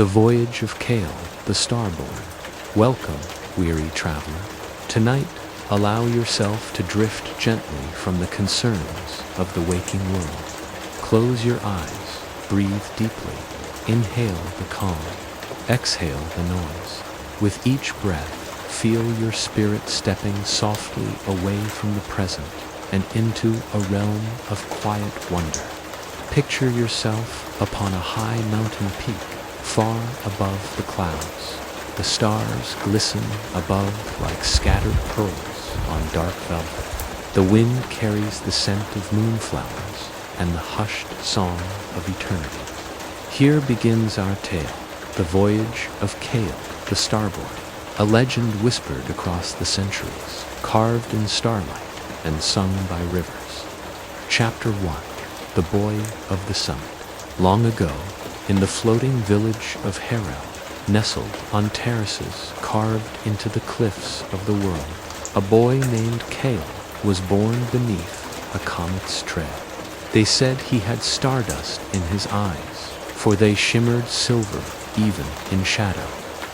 The Voyage of Kael, the Starborn. Welcome, weary traveler. Tonight, allow yourself to drift gently from the concerns of the waking world. Close your eyes, breathe deeply, inhale the calm, exhale the noise. With each breath, feel your spirit stepping softly away from the present and into a realm of quiet wonder. Picture yourself upon a high mountain peak, far above the clouds. The stars glisten above like scattered pearls on dark velvet. The wind carries the scent of moonflowers and the hushed song of eternity. Here begins our tale, the voyage of Kael, the Starborn, a legend whispered across the centuries, carved in starlight and sung by rivers. Chapter 1. The Boy of the Summit. Long ago, in the floating village of Kael, nestled on terraces carved into the cliffs of the world, a boy named Kael was born beneath a comet's tread. They said he had stardust in his eyes, for they shimmered silver even in shadow.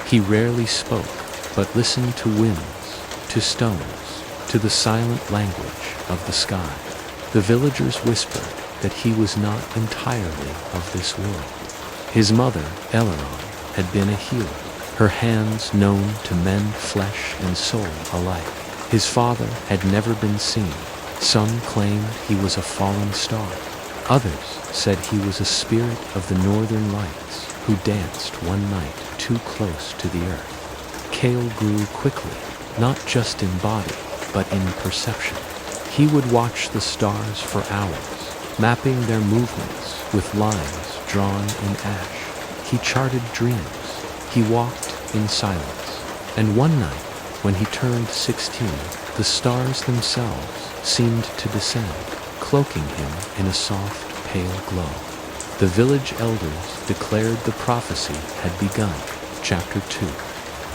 He rarely spoke, but listened to winds, to stones, to the silent language of the sky. The villagers whispered that he was not entirely of this world. His mother, Eleron, had been a healer, her hands known to mend flesh and soul alike. His father had never been seen. Some claimed he was a fallen star. Others said he was a spirit of the northern lights who danced one night too close to the earth. Kael grew quickly, not just in body, but in perception. He would watch the stars for hours, mapping their movements with lines drawn in ash. He charted dreams. He walked in silence. And one night, when he turned 16, the stars themselves seemed to descend, cloaking him in a soft, pale glow. The village elders declared the prophecy had begun. Chapter 2.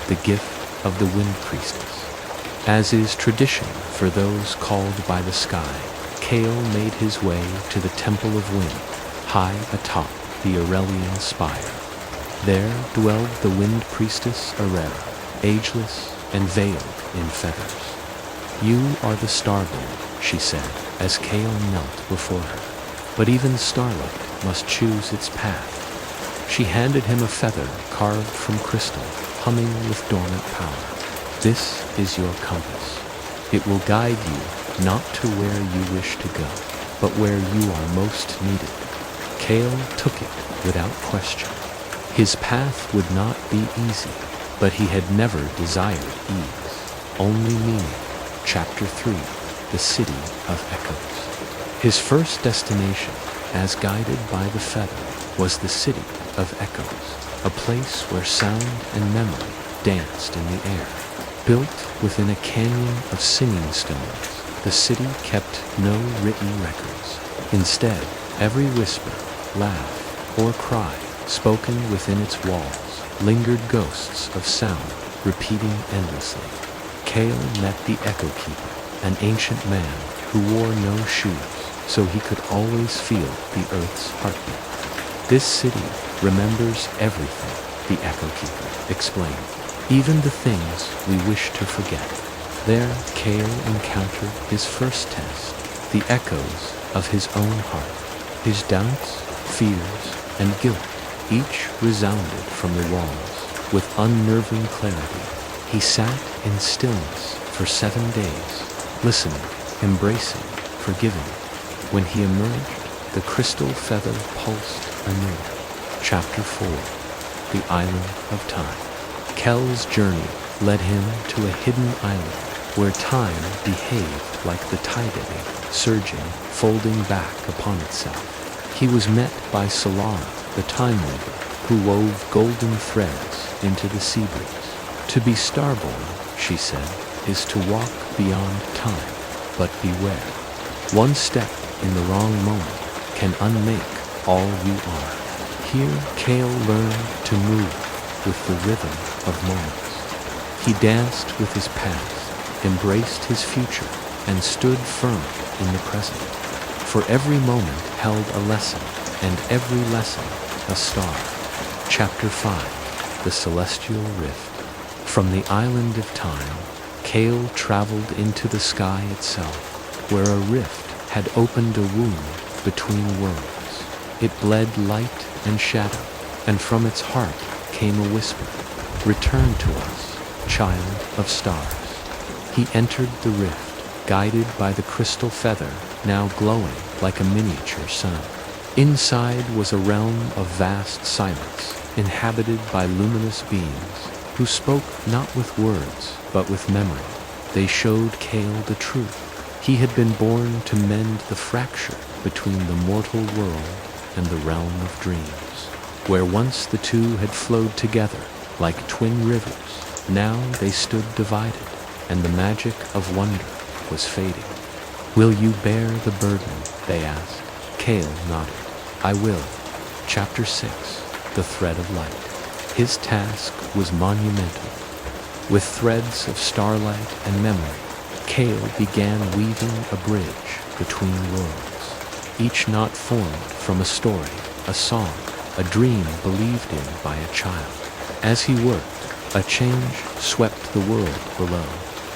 The Gift of the Wind Priestess. As is tradition for those called by the sky, Kael made his way to the Temple of Wind, high atop the Aurelian spire. There dwelled the Wind Priestess Arera, ageless and veiled in feathers. "You are the Starborn," she said, as Kael knelt before her. "But even starlight must choose its path." She handed him a feather carved from crystal, humming with dormant power. "This is your compass. It will guide you not to where you wish to go, but where you are most needed." Kael took it without question. His path would not be easy, but he had never desired ease, only meaning. Chapter 3. The City of Echoes. His first destination, as guided by the feather, was the City of Echoes, a place where sound and memory danced in the air. Built within a canyon of singing stones, the city kept no written records. Instead, every whisper, laugh, or cry spoken within its walls lingered ghosts of sound, repeating endlessly. Kael met the Echo Keeper, an ancient man who wore no shoes, so he could always feel the earth's heartbeat. "This city remembers everything," the Echo Keeper explained, "even the things we wish to forget." There, Kael encountered his first test, the echoes of his own heart. His doubts, fears, and guilt each resounded from the walls with unnerving clarity. He sat in stillness for 7 days, listening, embracing, forgiving. When he emerged, the crystal feather pulsed anew. Chapter 4. The Island of Time. Kael's journey led him to a hidden island where time behaved like the tide eddy, surging, folding back upon itself. He was met by Solara, the time weaver, who wove golden threads into the sea breeze. "To be Starborn," she said, "is to walk beyond time, but beware. One step in the wrong moment can unmake all you are." Here, Kael learned to move with the rhythm of moments. He danced with his past, embraced his future, and stood firm in the present. For every moment held a lesson, and every lesson a star. Chapter 5. The Celestial Rift. From the island of time, Kael traveled into the sky itself, where a rift had opened a wound between worlds. It bled light and shadow, and from its heart came a whisper, "Return to us, child of stars." He entered the rift, guided by the crystal feather, now glowing like a miniature sun. Inside was a realm of vast silence, inhabited by luminous beings, who spoke not with words, but with memory. They showed Kael the truth. He had been born to mend the fracture between the mortal world and the realm of dreams. Where once the two had flowed together like twin rivers, now they stood divided, and the magic of wonder was fading. "Will you bear the burden?" they asked. Kael nodded. "I will." Chapter 6. The Thread of Light. His task was monumental. With threads of starlight and memory, Kael began weaving a bridge between worlds. Each knot formed from a story, a song, a dream believed in by a child. As he worked, a change swept the world below.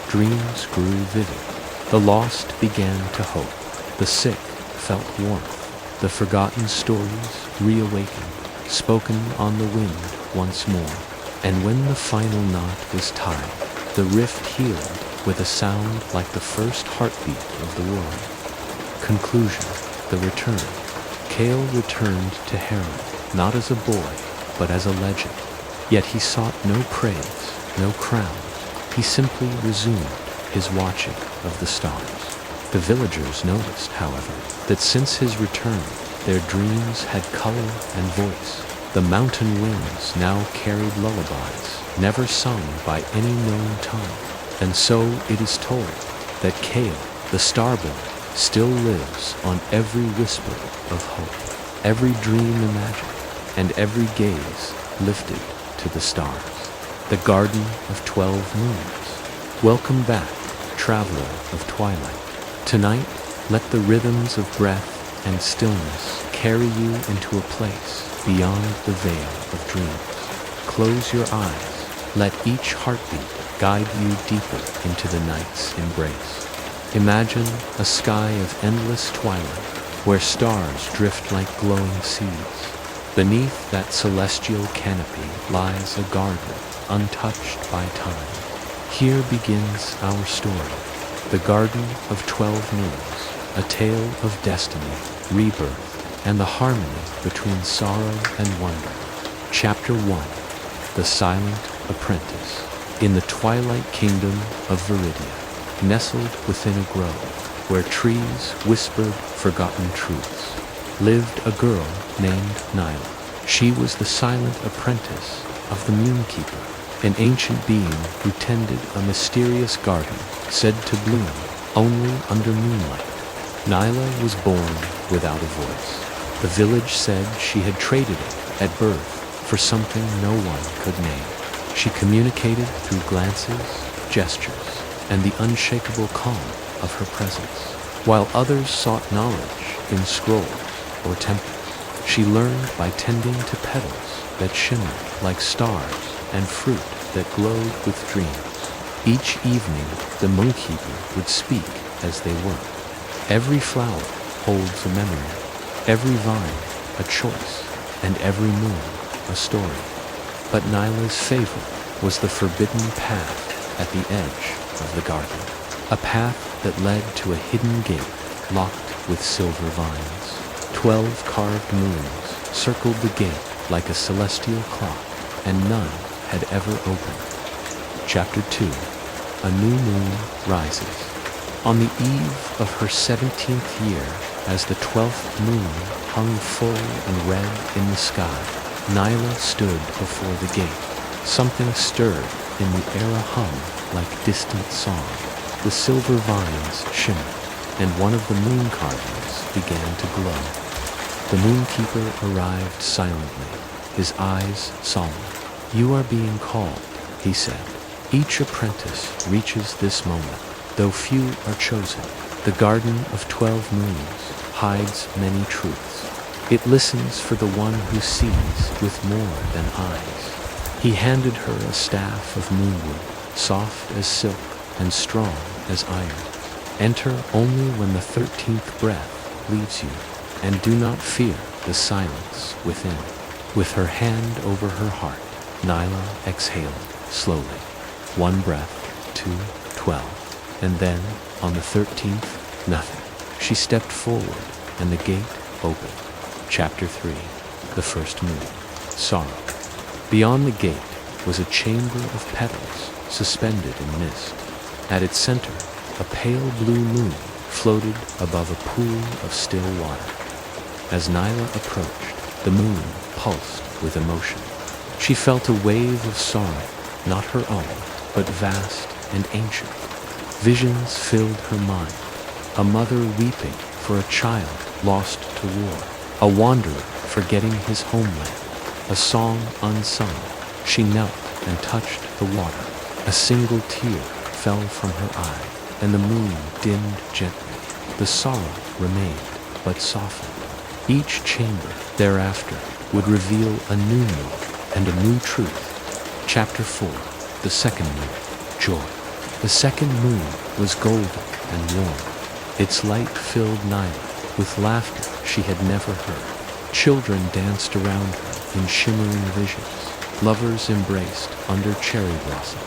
Dreams grew vivid. The lost began to hope. The sick felt warmth. The forgotten stories reawakened, spoken on the wind once more. And when the final knot was tied, the rift healed with a sound like the first heartbeat of the world. Conclusion. The return. Kael returned to Harrow, not as a boy, but as a legend. Yet he sought no praise, no crown. He simply resumed his watching of the stars. The villagers noticed, however, that since his return, their dreams had color and voice. The mountain winds now carried lullabies, never sung by any known tongue. And so it is told that Kael, the Starborn, still lives on every whisper of hope, every dream imagined, and every gaze lifted to the stars. The Garden of 12 Moons. Welcome back, traveler of twilight. Tonight, let the rhythms of breath and stillness carry you into a place beyond the veil of dreams. Close your eyes. Let each heartbeat guide you deeper into the night's embrace. Imagine a sky of endless twilight, where stars drift like glowing seeds. Beneath that celestial canopy lies a garden untouched by time. Here begins our story, the Garden of 12 Moons, a tale of destiny, rebirth, and the harmony between sorrow and wonder. Chapter 1. The Silent Apprentice. In the twilight kingdom of Viridia, nestled within a grove, where trees whispered forgotten truths, lived a girl named Nyla. She was the silent apprentice of the Moonkeeper, an ancient being who tended a mysterious garden said to bloom only under moonlight. Nyla was born without a voice. The village said she had traded it at birth for something no one could name. She communicated through glances, gestures, and the unshakable calm of her presence. While others sought knowledge in scrolls or temples, she learned by tending to petals that shimmered like stars and fruit that glowed with dreams. Each evening, the Moonkeeper would speak as they worked. Every flower holds a memory, every vine a choice, and every moon a story. But Nyla's favorite was the forbidden path at the edge of the garden, a path that led to a hidden gate locked with silver vines. 12 carved moons circled the gate like a celestial clock, and none had ever opened. Chapter 2. A new moon rises. On the eve of her 17th year, as the 12th moon hung full and red in the sky, Nyla stood before the gate. Something stirred in the air, a hum like distant song. The silver vines shimmered, and one of the moon carvings began to glow. The Moonkeeper arrived silently, his eyes solemn. "You are being called," he said. "Each apprentice reaches this moment, though few are chosen. The Garden of 12 Moons hides many truths. It listens for the one who sees with more than eyes. He handed her a staff of moonwood, soft as silk and strong as iron. Enter only when the 13th breath leaves you, and do not fear the silence within. With her hand over her heart, Nyla exhaled slowly. 1 breath, 2, 12, and then, on the 13th, nothing. She stepped forward, and the gate opened. Chapter 3. The First Moon. Sorrow. Beyond the gate was a chamber of petals suspended in mist. At its center, a pale blue moon floated above a pool of still water. As Nyla approached, the moon pulsed with emotion. She felt a wave of sorrow, not her own, but vast and ancient. Visions filled her mind. A mother weeping for a child lost to war. A wanderer forgetting his homeland. A song unsung. She knelt and touched the water. A single tear fell from her eye, and the moon dimmed gently. The sorrow remained, but softened. Each chamber thereafter would reveal a new moon and a new truth. Chapter 4. The Second Moon. Joy. The second moon was golden and warm. Its light filled Nyla with laughter she had never heard. Children danced around her in shimmering visions. Lovers embraced under cherry blossoms.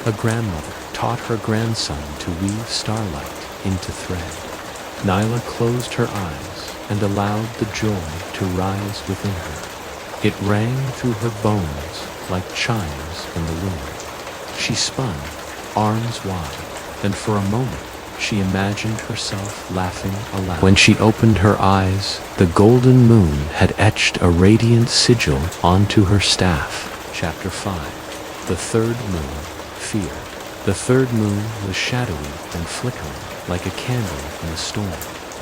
A grandmother taught her grandson to weave starlight into thread. Nyla closed her eyes and allowed the joy to rise within her. It rang through her bones like chimes in the wind. She spun, arms wide, and for a moment she imagined herself laughing aloud. When she opened her eyes, the golden moon had etched a radiant sigil onto her staff. Chapter 5. The Third Moon. Fear. The third moon was shadowy and flickering, like a candle in a storm.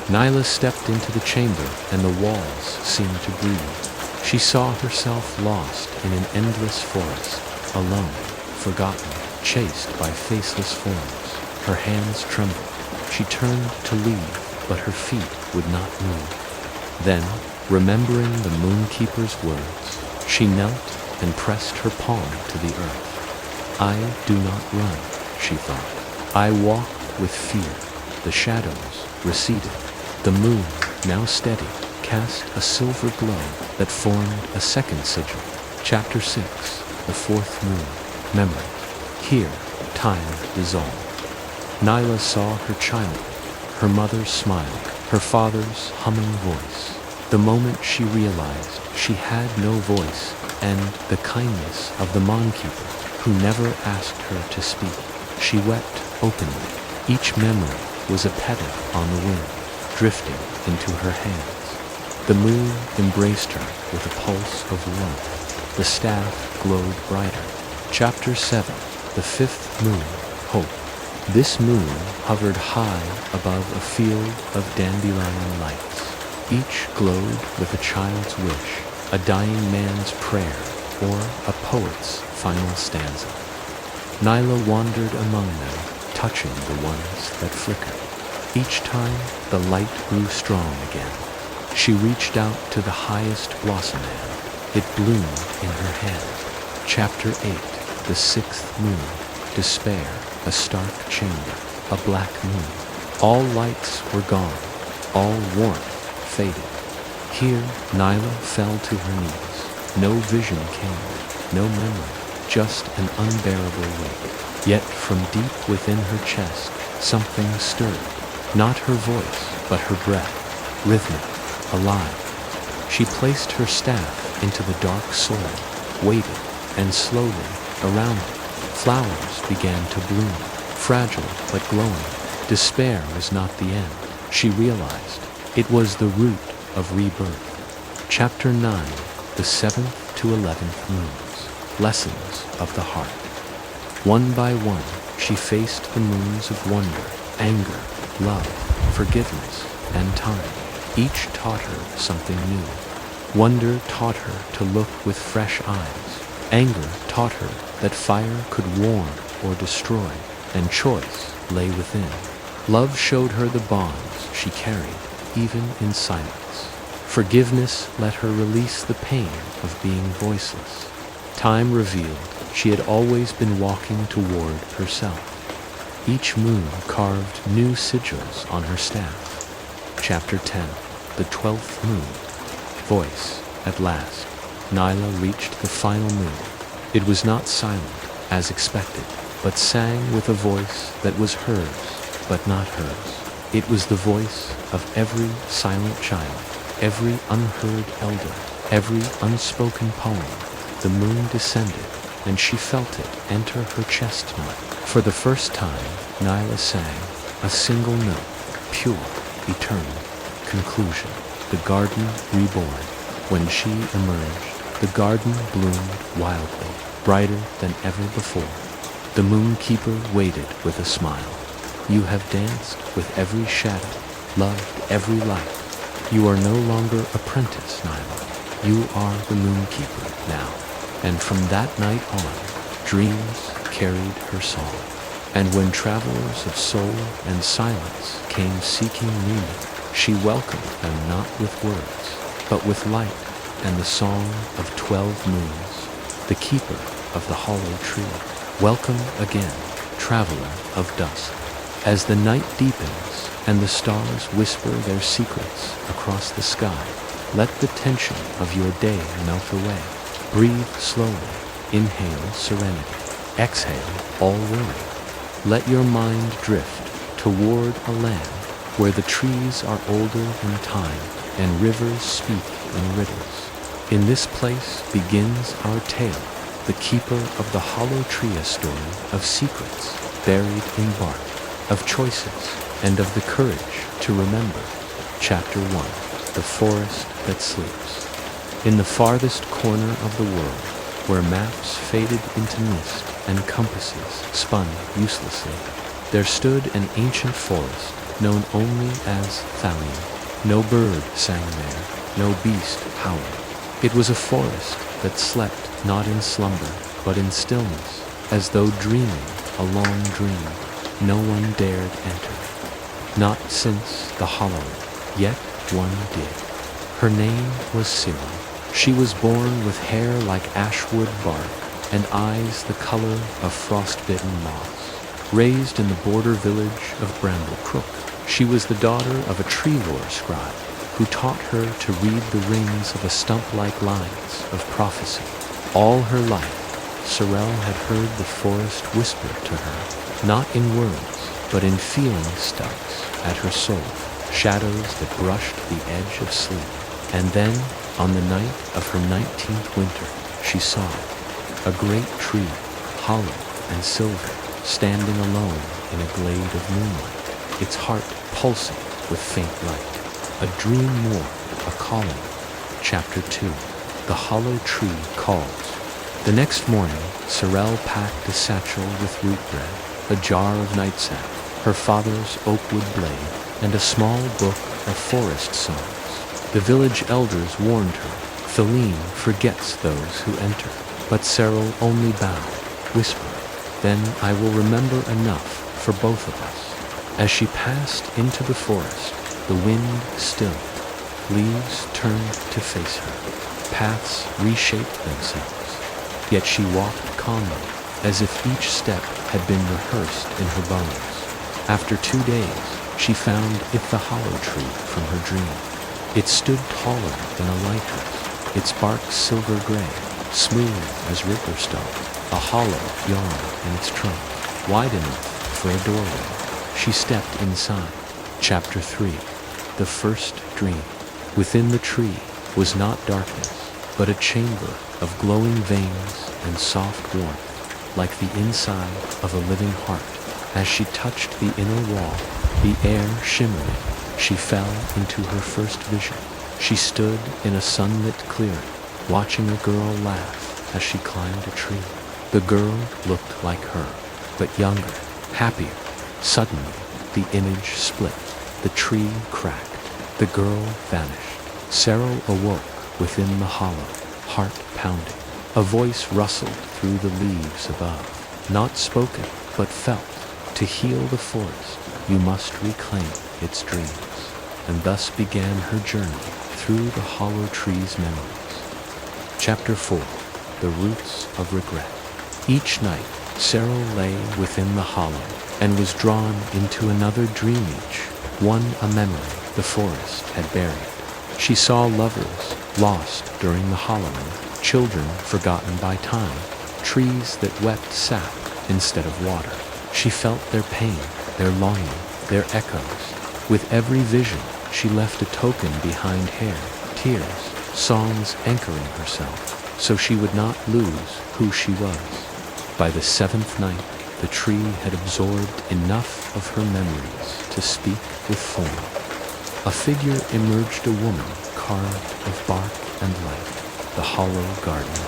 Nyla stepped into the chamber, and the walls seemed to breathe. She saw herself lost in an endless forest, alone, forgotten, chased by faceless forms. Her hands trembled. She turned to leave, but her feet would not move. Then, remembering the moonkeeper's words, she knelt and pressed her palm to the earth. I do not run, she thought. I walk with fear. The shadows receded. The moon, now steady, cast a silver glow that formed a second sigil. Chapter 6. The Fourth Moon. Memory. Here, time dissolved. Nyla saw her childhood, her mother's smile, her father's humming voice. The moment she realized she had no voice, and the kindness of the moonkeeper, who never asked her to speak, she wept openly. Each memory was a petal on the wind, drifting into her hands. The moon embraced her with a pulse of warmth. The staff glowed brighter. Chapter 7. The Fifth Moon. Hope. This moon hovered high above a field of dandelion lights. Each glowed with a child's wish, a dying man's prayer, or a poet's final stanza. Nyla wandered among them, touching the ones that flickered. Each time, the light grew strong again. She reached out to the highest blossom end. It bloomed in her hand. Chapter 8. The Sixth Moon. Despair. A stark chamber. A black moon. All lights were gone. All warmth faded. Here, Nyla fell to her knees. No vision came. No memory. Just an unbearable weight. Yet from deep within her chest, something stirred. Not her voice, but her breath. Rhythmic. Alive. She placed her staff into the dark soil, waited, and slowly, around it, flowers began to bloom, fragile but glowing. Despair was not the end. She realized it was the root of rebirth. Chapter 9. The 7th to 11th Moons. Lessons of the Heart. One by one, she faced the moons of wonder, anger, love, forgiveness, and time. Each taught her something new. Wonder taught her to look with fresh eyes. Anger taught her that fire could warm or destroy, and choice lay within. Love showed her the bonds she carried, even in silence. Forgiveness let her release the pain of being voiceless. Time revealed she had always been walking toward herself. Each moon carved new sigils on her staff. Chapter 10. The 12th Moon. Voice. At last, Nyla reached the final moon. It was not silent, as expected, but sang with a voice that was hers, but not hers. It was the voice of every silent child, every unheard elder, every unspoken poem. The moon descended, and she felt it enter her chestnut. For the first time, Nyla sang a single note, pure, eternal, conclusion. The garden reborn. When she emerged, the garden bloomed wildly, brighter than ever before. The moon keeper waited with a smile. You have danced with every shadow, loved every light. You are no longer apprentice, Nyla. You are the moon keeper now. And from that night on, dreams carried her song. And when travelers of soul and silence came seeking meaning, she welcomed them not with words, but with light and the song of 12 moons, the keeper of the hollow tree. Welcome again, traveler of dusk. As the night deepens and the stars whisper their secrets across the sky, let the tension of your day melt away. Breathe slowly, inhale serenity, exhale all worry. Let your mind drift toward a land where the trees are older than time and rivers speak in riddles. In this place begins our tale, the keeper of the hollow tree, a story of secrets buried in bark, of choices, and of the courage to remember. Chapter 1. The Forest That Sleeps. In the farthest corner of the world, where maps faded into mist and compasses spun uselessly, there stood an ancient forest known only as Thallium. No bird sang there, no beast howled. It was a forest that slept not in slumber, but in stillness, as though dreaming a long dream no one dared enter. Not since the hollowing, yet one did. Her name was Cyril. She was born with hair like ashwood bark and eyes the color of frost-bitten moss. Raised in the border village of Bramble Crook, she was the daughter of a tree-lore scribe who taught her to read the rings of a stump-like lines of prophecy. All her life, Sorel had heard the forest whisper to her, not in words, but in feeling stubs at her soul, shadows that brushed the edge of sleep. And then, on the night of her 19th winter, she saw it, a great tree, hollow and silver, standing alone in a glade of moonlight, its heart pulsing with faint light. A dream more, a calling. Chapter 2. The Hollow Tree Calls. The next morning, Sorel packed a satchel with root bread, a jar of nightsack, her father's oakwood blade, and a small book of forest songs. The village elders warned her, Feline forgets those who enter. But Cyril only bowed, whispering, Then I will remember enough for both of us. As she passed into the forest, the wind stilled. Leaves turned to face her. Paths reshaped themselves. Yet she walked calmly, as if each step had been rehearsed in her bones. After 2 days, she found the hollow tree from her dream. It stood taller than a lighthouse, its bark silver gray, smooth as river stone, a hollow yawn in its trunk, wide enough for a doorway. She stepped inside. Chapter 3. The First Dream. Within the tree was not darkness, but a chamber of glowing veins and soft warmth, like the inside of a living heart. As she touched the inner wall, the air shimmering, she fell into her first vision. She stood in a sunlit clearing, watching a girl laugh as she climbed a tree. The girl looked like her, but younger, happier. Suddenly, the image split. The tree cracked. The girl vanished. Cyril awoke within the hollow, heart pounding. A voice rustled through the leaves above, not spoken, but felt. To heal the forest, you must reclaim its dreams. And thus began her journey through the hollow tree's memories. Chapter 4. The Roots of Regret. Each night, Cyril lay within the hollow and was drawn into another dream, each one a memory the forest had buried. She saw lovers lost during the hollowing, children forgotten by time, trees that wept sap instead of water. She felt their pain, their longing, their echoes. With every vision, she left a token behind hair, tears, songs anchoring herself, so she would not lose who she was. By the seventh night, the tree had absorbed enough of her memories to speak with form. A figure emerged, a woman carved of bark and light, the hollow garden.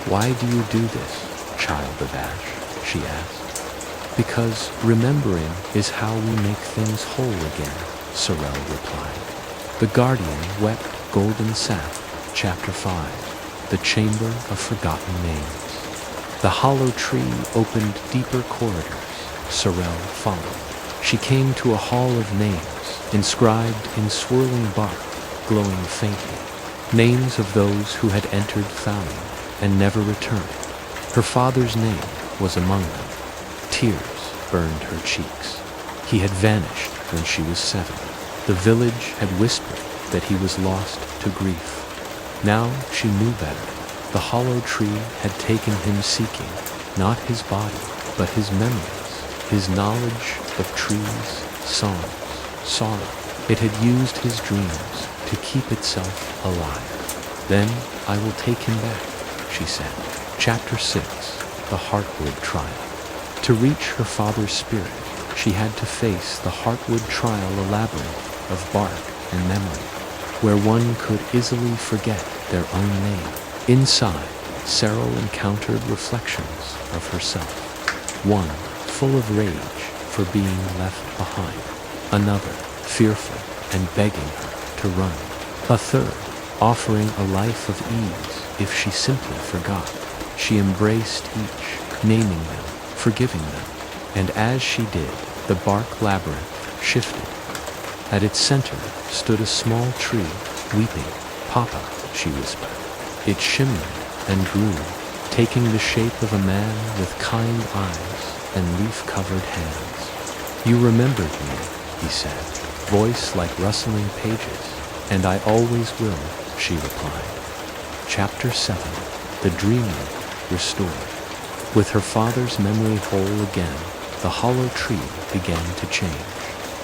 "Why do you do this, child of ash?" she asked. "Because remembering is how we make things whole again," Sorel replied. The guardian wept golden sap. Chapter 5. The Chamber of Forgotten Names. The hollow tree opened deeper corridors. Sorel followed. She came to a hall of names, inscribed in swirling bark, glowing faintly. Names of those who had entered Thalion and never returned. Her father's name was among them. Tears burned her cheeks. He had vanished when she was 7. The village had whispered that he was lost to grief. Now she knew better. The hollow tree had taken him seeking, not his body, but his memories, his knowledge of trees, songs, sorrow. It had used his dreams to keep itself alive. "Then I will take him back," she said. Chapter 6. The Heartwood Trial. To reach her father's spirit, she had to face the Heartwood Trial, a labyrinth of bark and memory, where one could easily forget their own name. Inside, Cyril encountered reflections of herself. One, full of rage for being left behind. Another, fearful and begging her to run. A third, offering a life of ease if she simply forgot. She embraced each, naming them, forgiving them, and as she did, the bark labyrinth shifted. At its center stood a small tree, weeping. "Papa," she whispered. It shimmered and grew, taking the shape of a man with kind eyes and leaf-covered hands. "You remembered me," he said, voice like rustling pages. "And I always will," she replied. Chapter 7. The Dreamer Restored. With her father's memory whole again, the hollow tree began to change.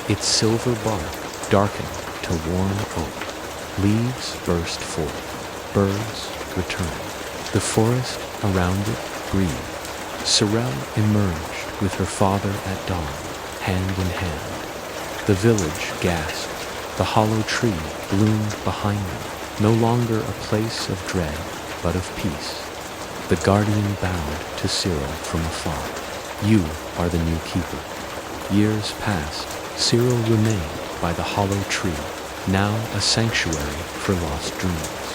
Its silver bark darkened to warm oak. Leaves burst forth. Birds returned. The forest around it breathed. Sorel emerged with her father at dawn, hand in hand. The village gasped. The hollow tree bloomed behind them, no longer a place of dread, but of peace. The guardian bowed to Cyril from afar. "You are the new keeper." Years passed. Cyril remained by the hollow tree, now a sanctuary for lost dreams.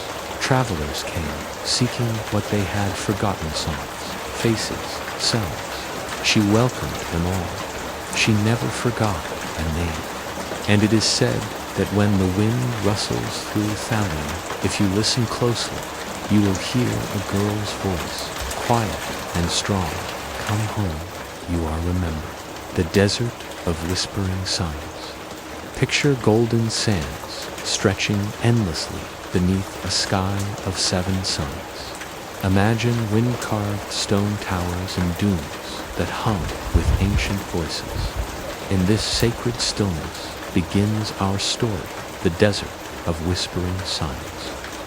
Travelers came, seeking what they had forgotten, songs, faces, selves. She welcomed them all. She never forgot a name. And it is said that when the wind rustles through Thalion, if you listen closely, you will hear a girl's voice, quiet and strong. "Come home, you are remembered." The desert of whispering suns. Picture golden sands stretching endlessly beneath a sky of 7 suns. Imagine wind-carved stone towers and dunes that hum with ancient voices. In this sacred stillness begins our story, the desert of whispering suns.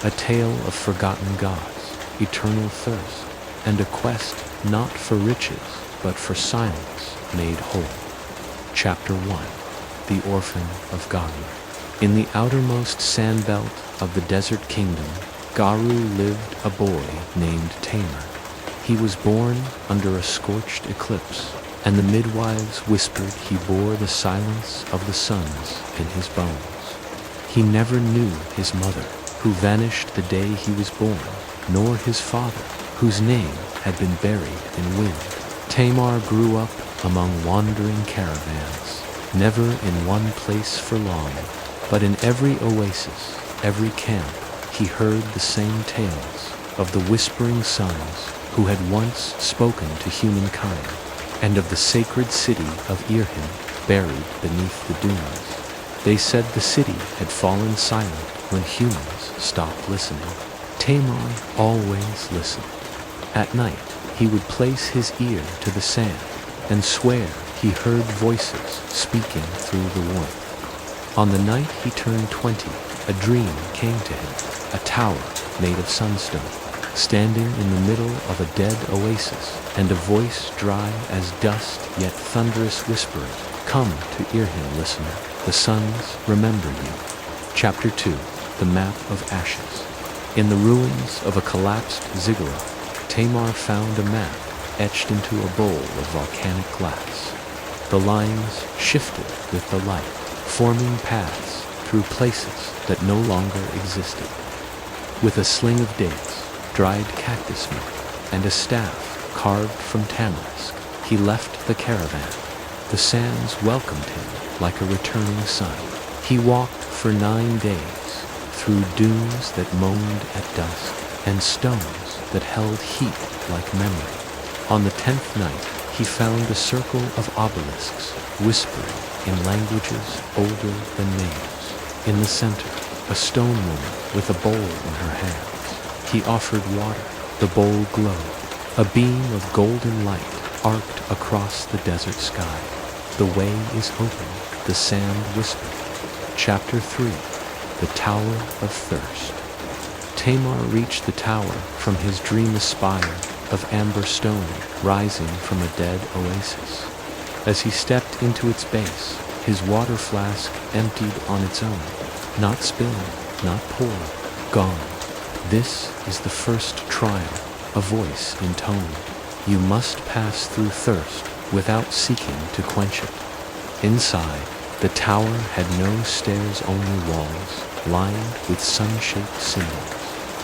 A tale of forgotten gods, eternal thirst, and a quest not for riches, but for silence made whole. Chapter 1. The Orphan of Garu. In the outermost sandbelt of the desert kingdom, Garu lived a boy named Tamer. He was born under a scorched eclipse, and the midwives whispered he bore the silence of the suns in his bones. He never knew his mother, who vanished the day he was born, nor his father, whose name had been buried in wind. Tamar grew up among wandering caravans, never in one place for long, but in every oasis every camp, he heard the same tales of the whispering sons who had once spoken to humankind, and of the sacred city of Irhim buried beneath the dunes. They said the city had fallen silent when humans stopped listening. Tamar always listened. At night, he would place his ear to the sand and swear he heard voices speaking through the warmth. On the night he turned 20, a dream came to him, a tower made of sunstone, standing in the middle of a dead oasis, and a voice dry as dust yet thunderous whispering, "Come to Irhim, listener, the suns remember you." Chapter 2. The Map of Ashes. In the ruins of a collapsed ziggurat, Tamar found a map etched into a bowl of volcanic glass. The lines shifted with the light, forming paths through places that no longer existed. With a sling of dates, dried cactus meat, and a staff carved from tamarisk, he left the caravan. The sands welcomed him like a returning sun. He walked for 9 days through dunes that moaned at dusk and stones that held heat like memory. On the 10th night, he found a circle of obelisks whispering in languages older than names. In the center, a stone woman with a bowl in her hands. He offered water. The bowl glowed. A beam of golden light arced across the desert sky. "The way is open," the sand whispered. Chapter 3. The Tower of Thirst. Tamar reached the tower from his dream spire of amber stone rising from a dead oasis. As he stepped into its base, his water flask emptied on its own, not spilled, not poured, gone. "This is the first trial," a voice intoned. "You must pass through thirst without seeking to quench it." Inside, the tower had no stairs, only walls, lined with sun-shaped symbols.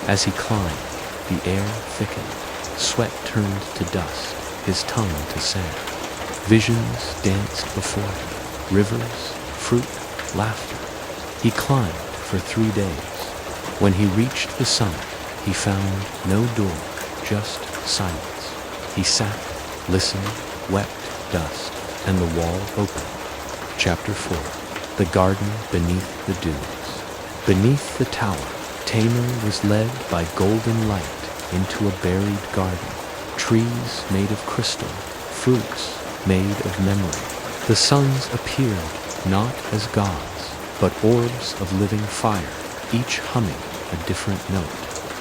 As he climbed, the air thickened. Sweat turned to dust, his tongue to sand. Visions danced before him, rivers, fruit, laughter. He climbed for 3 days. When he reached the summit, he found no door, just silence. He sat, listened, wept dust, and the wall opened. Chapter 4. The Garden Beneath the Dunes. Beneath the tower, Tamar was led by golden light into a buried garden. Trees made of crystal, fruits made of memory. The suns appeared not as gods, but orbs of living fire, each humming a different note.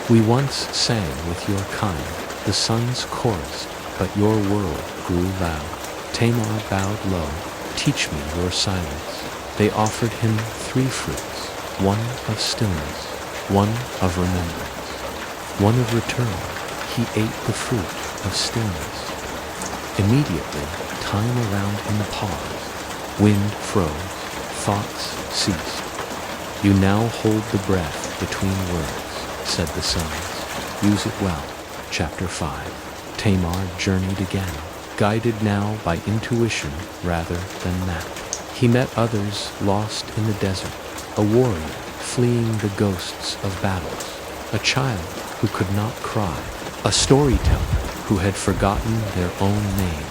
"We once sang with your kind, the suns chorused, but your world grew loud." Tamar bowed low. "Teach me your silence." They offered him 3 fruits, one of stillness, one of remembrance, one of return. He ate the fruit of stillness. Immediately, time around him paused. Wind froze. Thoughts ceased. "You now hold the breath between words," said the suns. "Use it well." Chapter 5. Tamar journeyed again, guided now by intuition rather than map. He met others lost in the desert, a warrior fleeing the ghosts of battles, a child who could not cry, a storyteller who had forgotten their own name.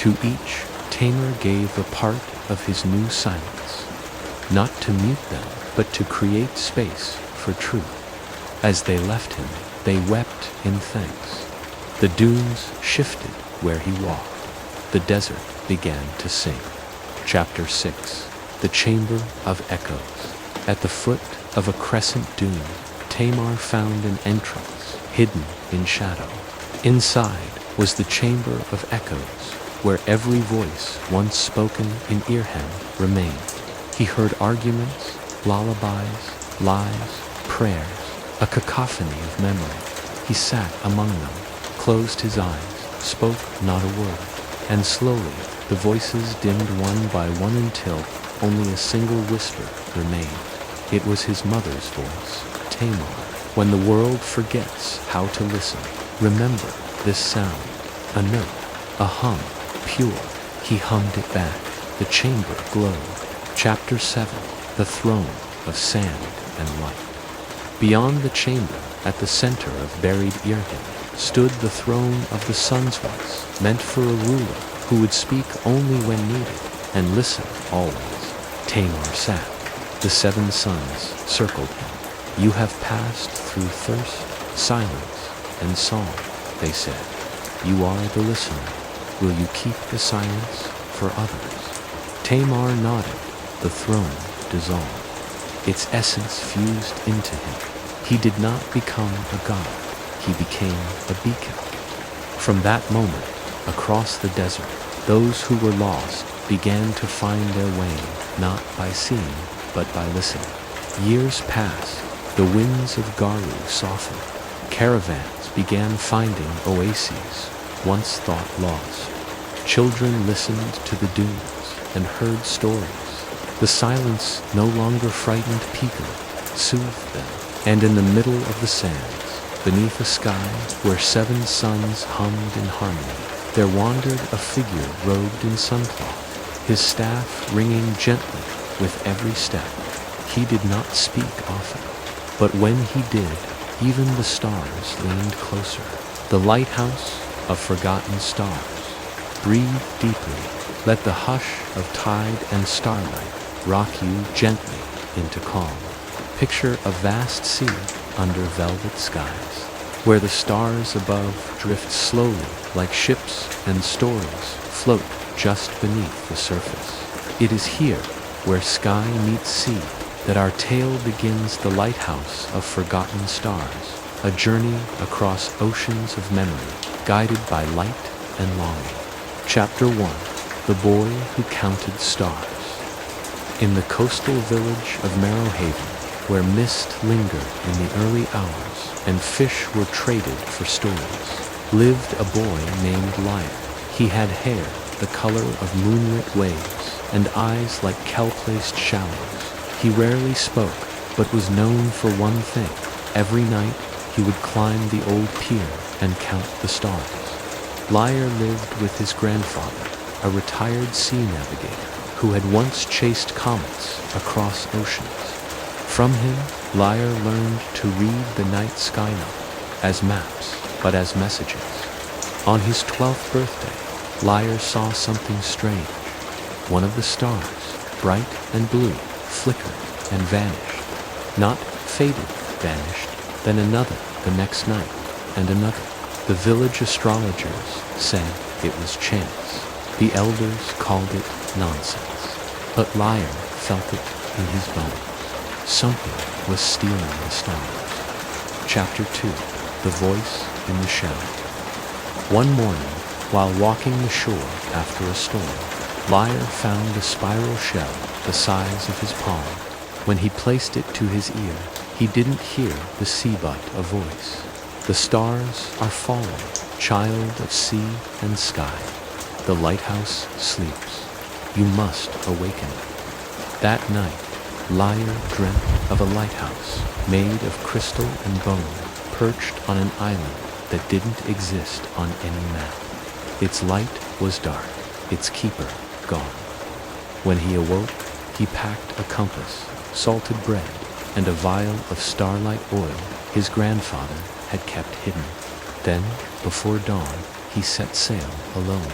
To each, Tamar gave a part of his new silence, not to mute them, but to create space for truth. As they left him, they wept in thanks. The dunes shifted where he walked. The desert began to sing. Chapter 6. The Chamber of Echoes. At the foot of a crescent dune, Tamar found an entrance, hidden in shadow. Inside was the Chamber of Echoes, where every voice once spoken in Irhim remained. He heard arguments, lullabies, lies, prayers, a cacophony of memory. He sat among them, closed his eyes, spoke not a word, and slowly the voices dimmed one by one until only a single whisper remained. It was his mother's voice, Tamar. "When the world forgets how to listen, remember this sound, a note, a hum, pure." He hummed it back. The chamber glowed. Chapter 7. The Throne of Sand and light. Beyond the chamber, at the center of buried Irgen, stood the throne of the Sun's Voice, meant for a ruler who would speak only when needed and listen always. Tamar sat. The 7 suns circled him. "You have passed through thirst, silence, and song," they said. "You are the listener. Will you keep the silence for others?" Tamar nodded. The throne dissolved. Its essence fused into him. He did not become a god. He became a beacon. From that moment, across the desert, those who were lost began to find their way, not by seeing, but by listening. Years passed. The winds of Garu softened. Caravans began finding oases, once thought lost. Children listened to the dunes and heard stories. The silence no longer frightened people, soothed them. And in the middle of the sands, beneath a sky where 7 suns hummed in harmony, there wandered a figure robed in suncloth, his staff ringing gently with every step. He did not speak often, but when he did, even the stars leaned closer. The lighthouse of forgotten stars. Breathe deeply. Let the hush of tide and starlight rock you gently into calm. Picture a vast sea under velvet skies, where the stars above drift slowly like ships and stories float just beneath the surface. It is here, where sky meets sea, that our tale begins. The lighthouse of forgotten stars, a journey across oceans of memory, guided by light and longing. Chapter 1. The Boy Who Counted Stars. In the coastal village of Marrowhaven, where mist lingered in the early hours and fish were traded for stories, lived a boy named Lyre. He had hair the color of moonlit waves and eyes like kelp-laced shallows. He rarely spoke, but was known for one thing. Every night he would climb the old pier and count the stars. Lyre lived with his grandfather, a retired sea navigator who had once chased comets across oceans. From him, Lyre learned to read the night sky not as maps, but as messages. On his 12th birthday, Lyre saw something strange. One of the stars, bright and blue, flickered and vanished. Not faded, vanished, then another the next night, and another. The village astrologers said it was chance. The elders called it nonsense. But Lyre felt it in his bones. Something was stealing the stars. Chapter 2. The Voice in the Shell. One morning, while walking the shore after a storm, Lyre found a spiral shell the size of his palm. When he placed it to his ear, he didn't hear the sea but a voice. The stars are falling, child of sea and sky. The lighthouse sleeps. You must awaken it. That night, Lyre dreamt of a lighthouse made of crystal and bone, perched on an island that didn't exist on any map. Its light was dark, its keeper gone. When he awoke, he packed a compass, salted bread, and a vial of starlight oil his grandfather had kept hidden. Then, before dawn, he set sail alone.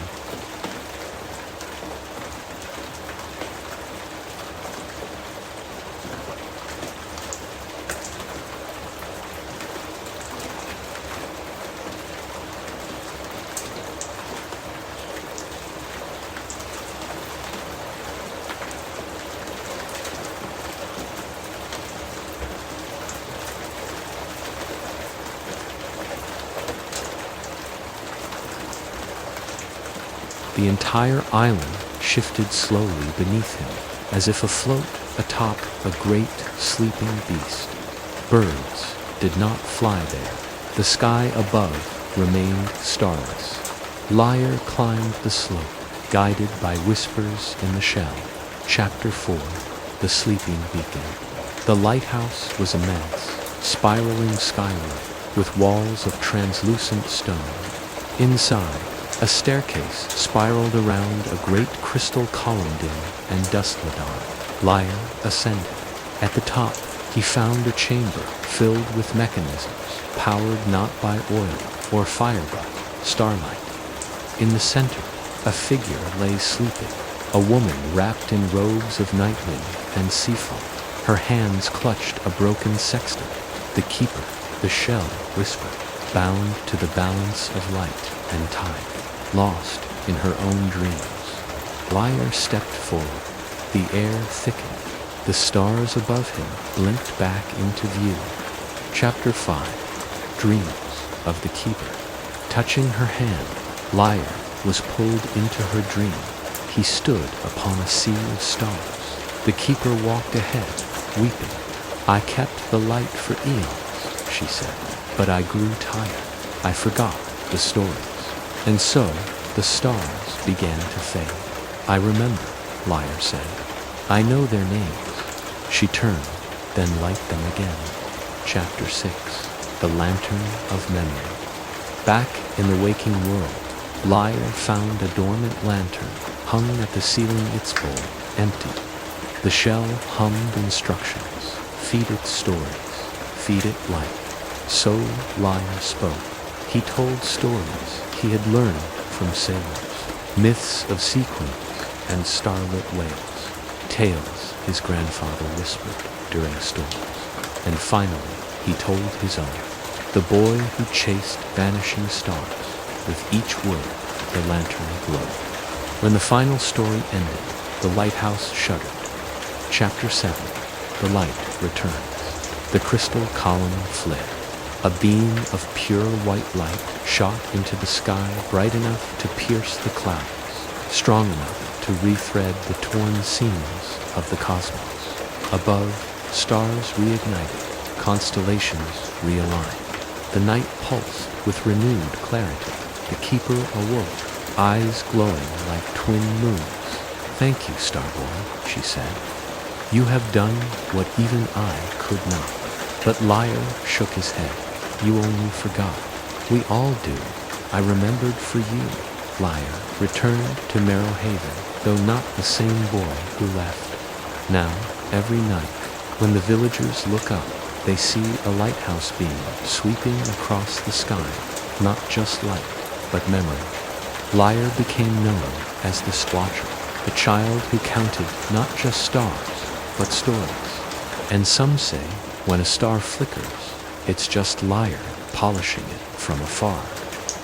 The entire island shifted slowly beneath him, as if afloat atop a great sleeping beast. Birds did not fly there. The sky above remained starless. Lyre climbed the slope, guided by whispers in the shell. Chapter 4. The Sleeping Beacon. The lighthouse was immense, spiraling skyward, with walls of translucent stone. Inside, a staircase spiraled around a great crystal column and dust ladon. Lyre ascended. At the top, He found a chamber filled with mechanisms, powered not by oil or fire but starlight. In the center, a figure lay sleeping, a woman wrapped in robes of nightwind and sea foam. Her hands clutched a broken sextant. The keeper, the shell, whispered, bound to the balance of light and tide, lost in her own dreams. Lyre stepped forward. The air thickened. The stars above him blinked back into view. Chapter 5. Dreams of the Keeper. Touching her hand, Lyre was pulled into her dream. He stood upon a sea of stars. The Keeper walked ahead, weeping. I kept the light for eons, she said, but I grew tired. I forgot the stories. And so the stars began to fade. I remember, Lyre said. I know their names. She turned, then light them again. Chapter 6. The Lantern of Memory. Back in the waking world, Lyre found a dormant lantern hung at the ceiling its bowl, empty. The shell hummed instructions. Feed it stories. Feed it light. So Lyre spoke. He told stories he had learned from sailors, myths of sea queens and starlit whales, tales his grandfather whispered during storms. And finally, he told his own, the boy who chased vanishing stars. With each word, the lantern glowed. When the final story ended, the lighthouse shuddered. Chapter 7. The light returns. The crystal column flared. A beam of pure white light shot into the sky bright enough to pierce the clouds, strong enough to rethread the torn seams of the cosmos. Above, stars reignited, constellations realigned. The night pulsed with renewed clarity. The Keeper awoke, eyes glowing like twin moons. Thank you, Starborn, she said. You have done what even I could not. But Lyre shook his head. You only forgot. We all do. I remembered for you. Lyre returned to Merrow Haven, though not the same boy who left. Now, every night, when the villagers look up, they see a lighthouse beam sweeping across the sky, not just light, but memory. Lyre became known as the Watcher, the child who counted not just stars, but stories. And some say, when a star flickers, it's just Lyre polishing it from afar.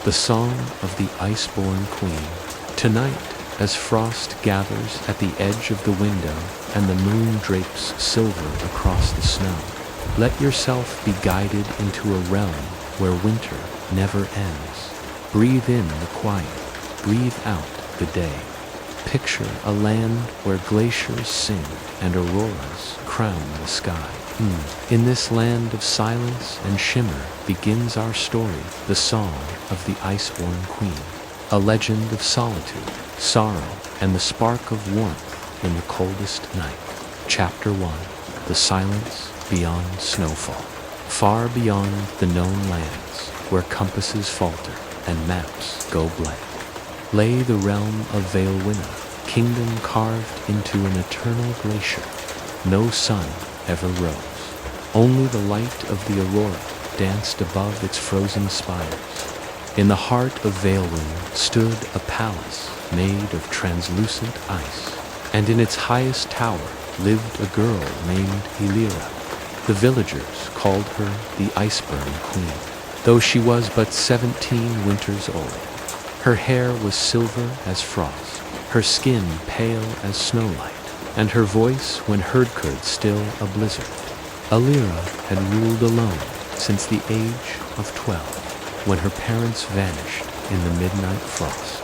The song of the ice-born queen. Tonight, as frost gathers at the edge of the window and the moon drapes silver across the snow, let yourself be guided into a realm where winter never ends. Breathe in the quiet, breathe out the day. Picture a land where glaciers sing and auroras crown the sky. In this land of silence and shimmer begins our story, the song of the iceborn queen, a legend of solitude, sorrow, and the spark of warmth in the coldest night. Chapter 1. The silence beyond snowfall. Far beyond the known lands, where compasses falter and maps go blank, lay the realm of Vailwina, kingdom carved into an eternal glacier. No sun ever rose. Only the light of the aurora danced above its frozen spires. In the heart of Vailwina stood a palace made of translucent ice, and in its highest tower lived a girl named Elira. The villagers called her the Iceburn Queen, though she was but 17 winters old. Her hair was silver as frost, her skin pale as snowlight, and her voice when heard could still a blizzard. Elira had ruled alone since the age of 12, when her parents vanished in the midnight frost.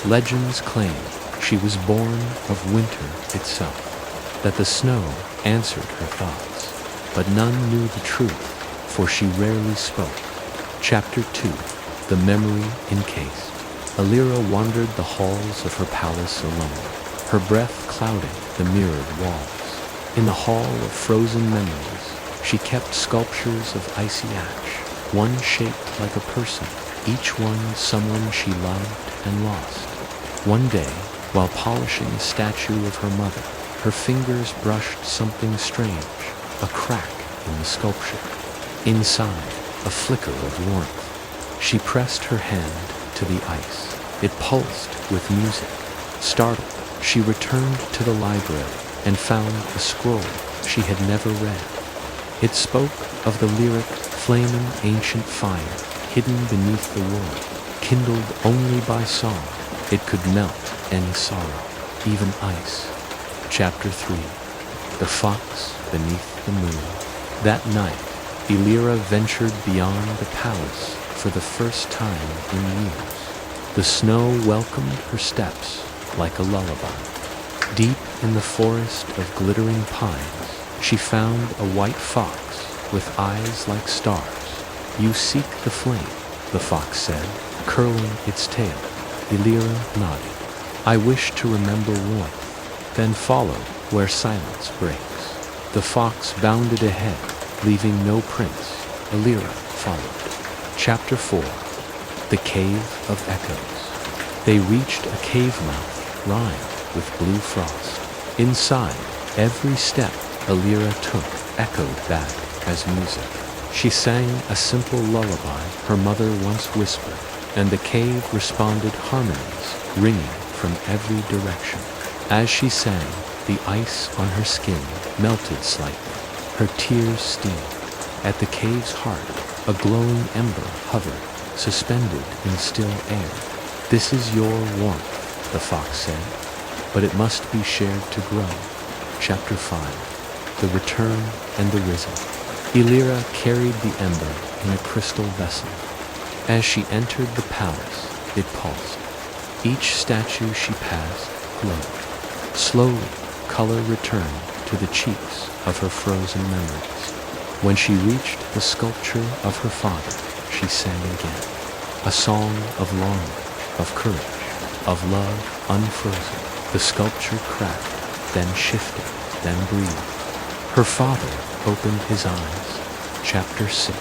Legends claim she was born of winter itself, that the snow answered her thoughts, but none knew the truth, for she rarely spoke. Chapter 2. The Memory Encased. Elira wandered the halls of her palace alone, her breath clouding the mirrored walls. In the hall of frozen memories, she kept sculptures of icy ash, one shaped like a person, each one someone she loved and lost. One day, while polishing a statue of her mother, her fingers brushed something strange, a crack in the sculpture. Inside, a flicker of warmth. She pressed her hand to the ice. It pulsed with music. Startled, she returned to the library and found a scroll she had never read. It spoke of the lyric, flaming ancient fire, hidden beneath the world, kindled only by song. It could melt any sorrow, even ice. Chapter 3. The Fox Beneath the Moon. That night, Elira ventured beyond the palace for the first time in years. The snow welcomed her steps like a lullaby. Deep in the forest of glittering pines, she found a white fox with eyes like stars. "You seek the flame," the fox said, curling its tail. Elira nodded. "I wish to remember warmth, then follow where silence breaks." The fox bounded ahead, leaving no prints. Elira followed. Chapter 4. The Cave of Echoes. They reached a cave mouth lined with blue frost. Inside, every step Elira took echoed back as music. She sang a simple lullaby her mother once whispered, and the cave responded harmonies ringing from every direction. As she sang, the ice on her skin melted slightly. Her tears steamed. At the cave's heart, a glowing ember hovered, suspended in still air. "This is your warmth," the fox said, "but it must be shared to grow." Chapter 5. The Return and the Risen. Elira carried the ember in a crystal vessel. As she entered the palace, it pulsed. Each statue she passed glowed. Slowly, color returned to the cheeks of her frozen memories. When she reached the sculpture of her father, she sang again. A song of longing, of courage, of love unfrozen. The sculpture cracked, then shifted, then breathed. Her father opened his eyes. Chapter 6.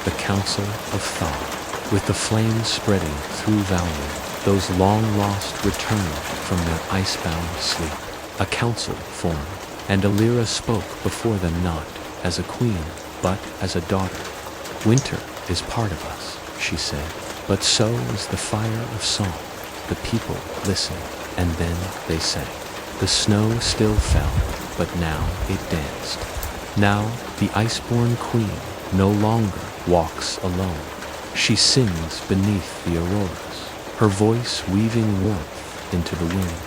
The Council of Thaw. With the flames spreading through Valmir, those long-lost returned from their icebound sleep. A council formed, and Elira spoke before them not as a queen, but as a daughter. "Winter is part of us," she said, "but so is the fire of song." The people listened, and then they sang. The snow still fell, but now it danced. Now the iceborn queen no longer walks alone. She sings beneath the auroras, her voice weaving warmth into the wind.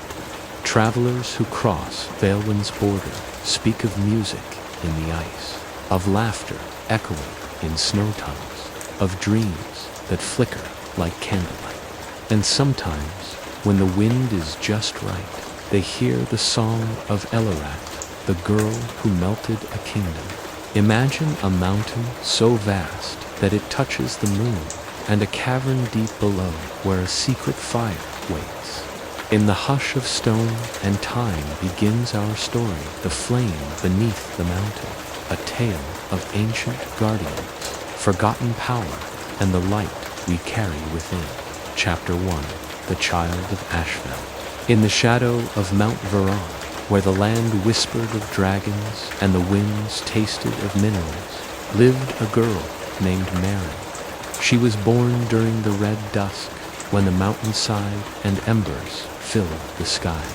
Travelers who cross Vailwyn's border speak of music in the ice, of laughter echoing in snow tunnels, of dreams that flicker like candlelight. And sometimes, when the wind is just right, they hear the song of Elarat, the girl who melted a kingdom. Imagine a mountain so vast that it touches the moon, and a cavern deep below where a secret fire waits. In the hush of stone and time begins our story, the flame beneath the mountain, a tale of ancient guardians, forgotten power, and the light we carry within. Chapter 1. The Child of Ashfell. In the shadow of Mount Veron, where the land whispered of dragons and the winds tasted of minerals, lived a girl named Mary. She was born during the red dusk, when the mountainside and embers filled the sky.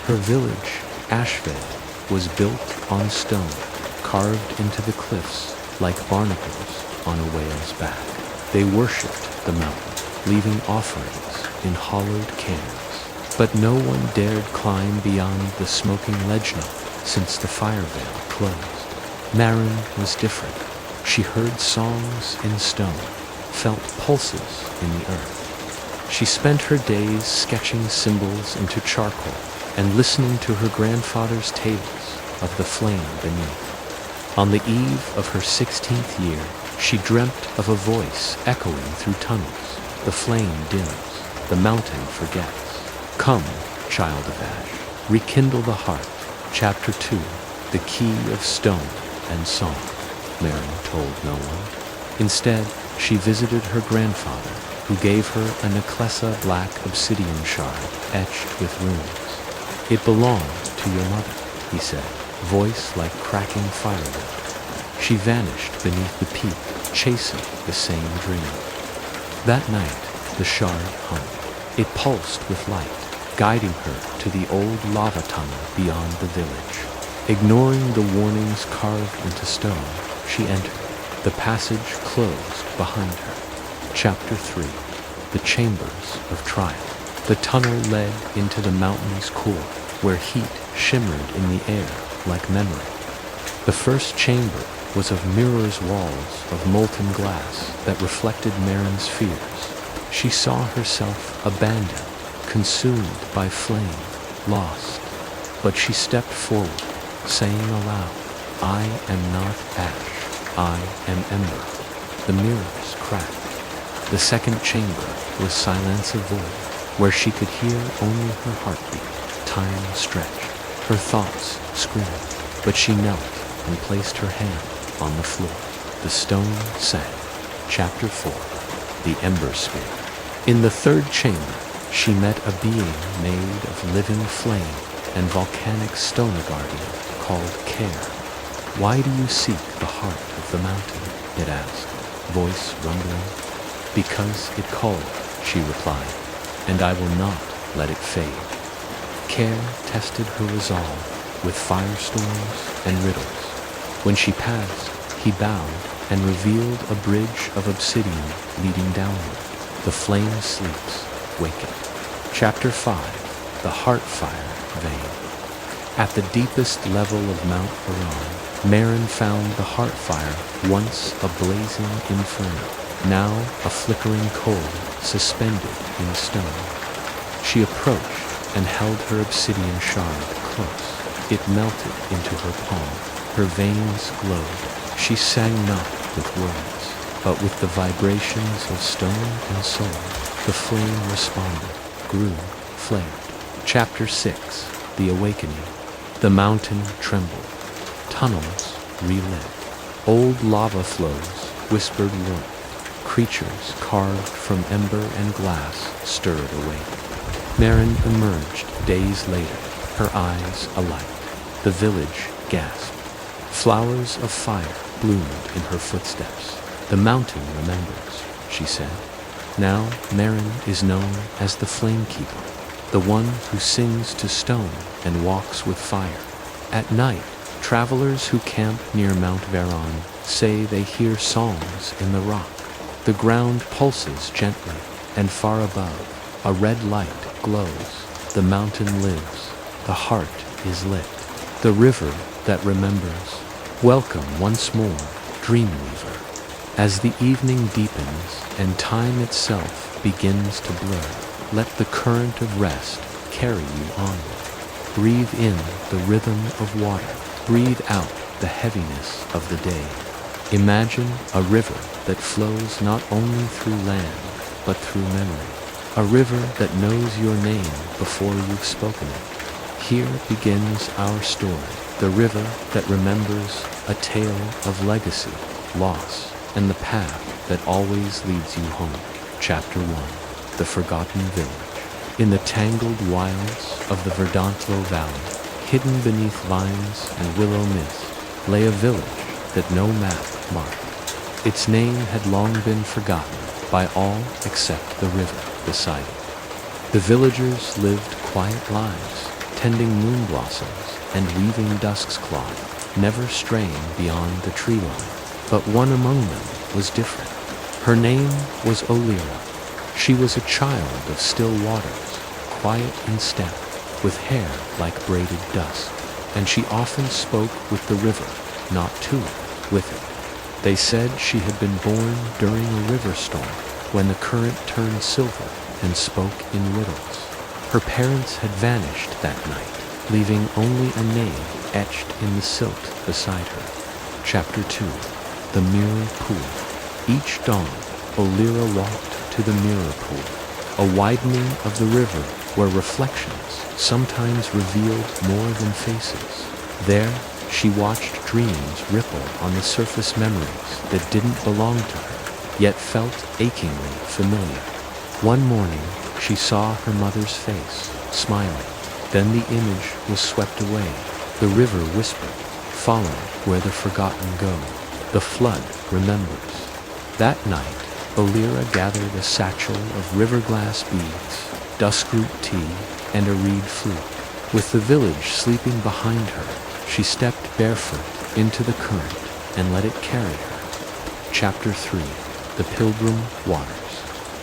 Her village, Ashfell, was built on stone, carved into the cliffs like barnacles on a whale's back. They worshipped the mountain, leaving offerings in hollowed cairns. But no one dared climb beyond the smoking ledge-knot since the fire veil closed. Marin was different. She heard songs in stone, felt pulses in the earth. She spent her days sketching symbols into charcoal and listening to her grandfather's tales of the flame beneath. On the eve of her 16th year, she dreamt of a voice echoing through tunnels. The flame dims, the mountain forgets. Come, child of ash, rekindle the heart. Chapter 2. The Key of Stone and Song. Mary told no one. Instead, she visited her grandfather, who gave her a necklesa black obsidian shard etched with runes. "It belonged to your mother," he said, voice like cracking firewood. she vanished beneath the peak, chasing the same dream. That night, the shard hung. It pulsed with light, guiding her to the old lava tunnel beyond the village. Ignoring the warnings carved into stone, she entered. The passage closed behind her. Chapter 3. The Chambers of Trial. The tunnel led into the mountain's core, where heat shimmered in the air like memory. The first chamber was of mirror's walls of molten glass that reflected Marin's fears. She saw herself abandoned, consumed by flame, lost. But she stepped forward, saying aloud, "I am not ash, I am ember." The mirrors cracked. The second chamber was silence of void, where she could hear only her heartbeat. Time stretched. Her thoughts screamed, but she knelt and placed her hand on the floor. The stone sang. Chapter 4. The Ember Sphere. In the third chamber, she met a being made of living flame and volcanic stone guardian called Kael. "Why do you seek the heart of the mountain?" it asked, voice rumbling. "Because it called," she replied, "and I will not let it fade." Kael tested her resolve with firestorms and riddles. When she passed, he bowed and revealed a bridge of obsidian leading downward. The flame sleeps, wakened. Chapter 5. The Heartfire Vein. At the deepest level of Mount Haran, Marin found the Heartfire, once a blazing inferno, now a flickering coal suspended in stone. She approached and held her obsidian shard close. It melted into her palm. Her veins glowed. She sang not with words, but with the vibrations of stone and soul. The flame responded, grew, flared. Chapter 6. The Awakening. The mountain trembled. Tunnels relit. Old lava flows whispered warmth. Creatures carved from ember and glass stirred awake. Marin emerged days later, her eyes alight. The village gasped. Flowers of fire bloomed in her footsteps. "The mountain remembers," she said. Now Marin is known as the Flamekeeper, the one who sings to stone and walks with fire. At night, travelers who camp near Mount Veron say they hear songs in the rock. The ground pulses gently, and far above, a red light glows. The mountain lives. The heart is lit. The river that remembers. Welcome once more, Dreamweaver. As the evening deepens and time itself begins to blur, let the current of rest carry you onward. Breathe in the rhythm of water. Breathe out the heaviness of the day. Imagine a river that flows not only through land, but through memory. A river that knows your name before you've spoken it. Here begins our story, the river that remembers, a tale of legacy, loss, and the path that always leads you home. Chapter 1. The Forgotten Village. In the tangled wilds of the Verdantlo Valley, hidden beneath vines and willow mist, lay a village that no map marked. Its name had long been forgotten by all except the river beside it. The villagers lived quiet lives, tending moon blossoms and weaving dusk's cloth, never straying beyond the tree line. But one among them was different. Her name was Olira. She was a child of still waters, quiet in step, with hair like braided dust, and she often spoke with the river, not to it, with it. They said she had been born during a river storm, when the current turned silver and spoke in riddles. Her parents had vanished that night, leaving only a name etched in the silt beside her. Chapter 2. The Mirror Pool. Each dawn, Olira walked to the mirror pool, a widening of the river where reflections sometimes revealed more than faces. There, she watched dreams ripple on the surface memories that didn't belong to her, yet felt achingly familiar. One morning, she saw her mother's face, smiling. Then the image was swept away. The river whispered, "Follow where the forgotten go." The flood remembers. That night, Olira gathered a satchel of river glass beads, duskroot tea, and a reed flute. With the village sleeping behind her, she stepped barefoot into the current and let it carry her. Chapter 3. The Pilgrim Waters.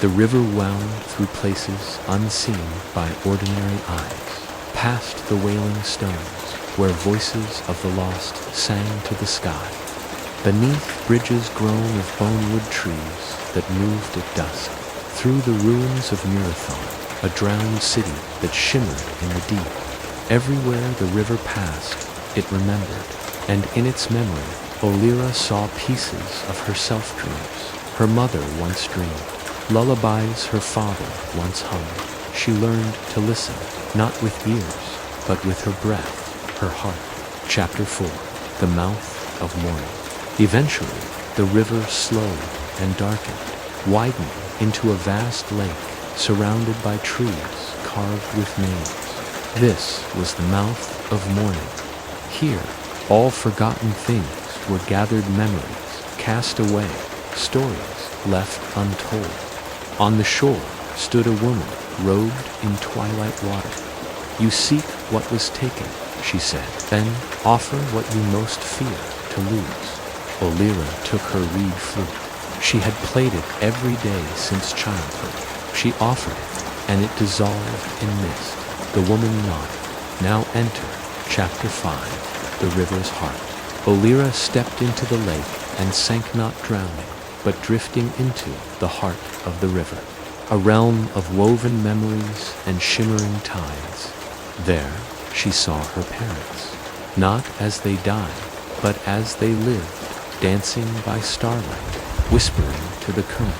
The river wound through places unseen by ordinary eyes, past the wailing stones, where voices of the lost sang to the sky. Beneath bridges grown of bonewood trees that moved at dusk, through the ruins of Marathon, a drowned city that shimmered in the deep. Everywhere the river passed, it remembered, and in its memory, Olira saw pieces of herself dreams. Her mother once dreamed, lullabies her father once hummed. She learned to listen, not with ears, but with her breath, her heart. Chapter 4. The Mouth of Morning. Eventually, the river slowed and darkened, widening into a vast lake surrounded by trees carved with names. This was the mouth of morning. Here, all forgotten things were gathered memories, cast away, stories left untold. On the shore stood a woman robed in twilight water. "You seek what was taken," she said. "Then offer what you most fear to lose." Olira took her reed flute. She had played it every day since childhood. She offered it, and it dissolved in mist. The woman nodded. "Now enter." Chapter 5. The River's Heart. Olira stepped into the lake and sank not drowning, but drifting into the heart of the river, a realm of woven memories and shimmering tides. There she saw her parents, not as they died, but as they lived, dancing by starlight, whispering to the current,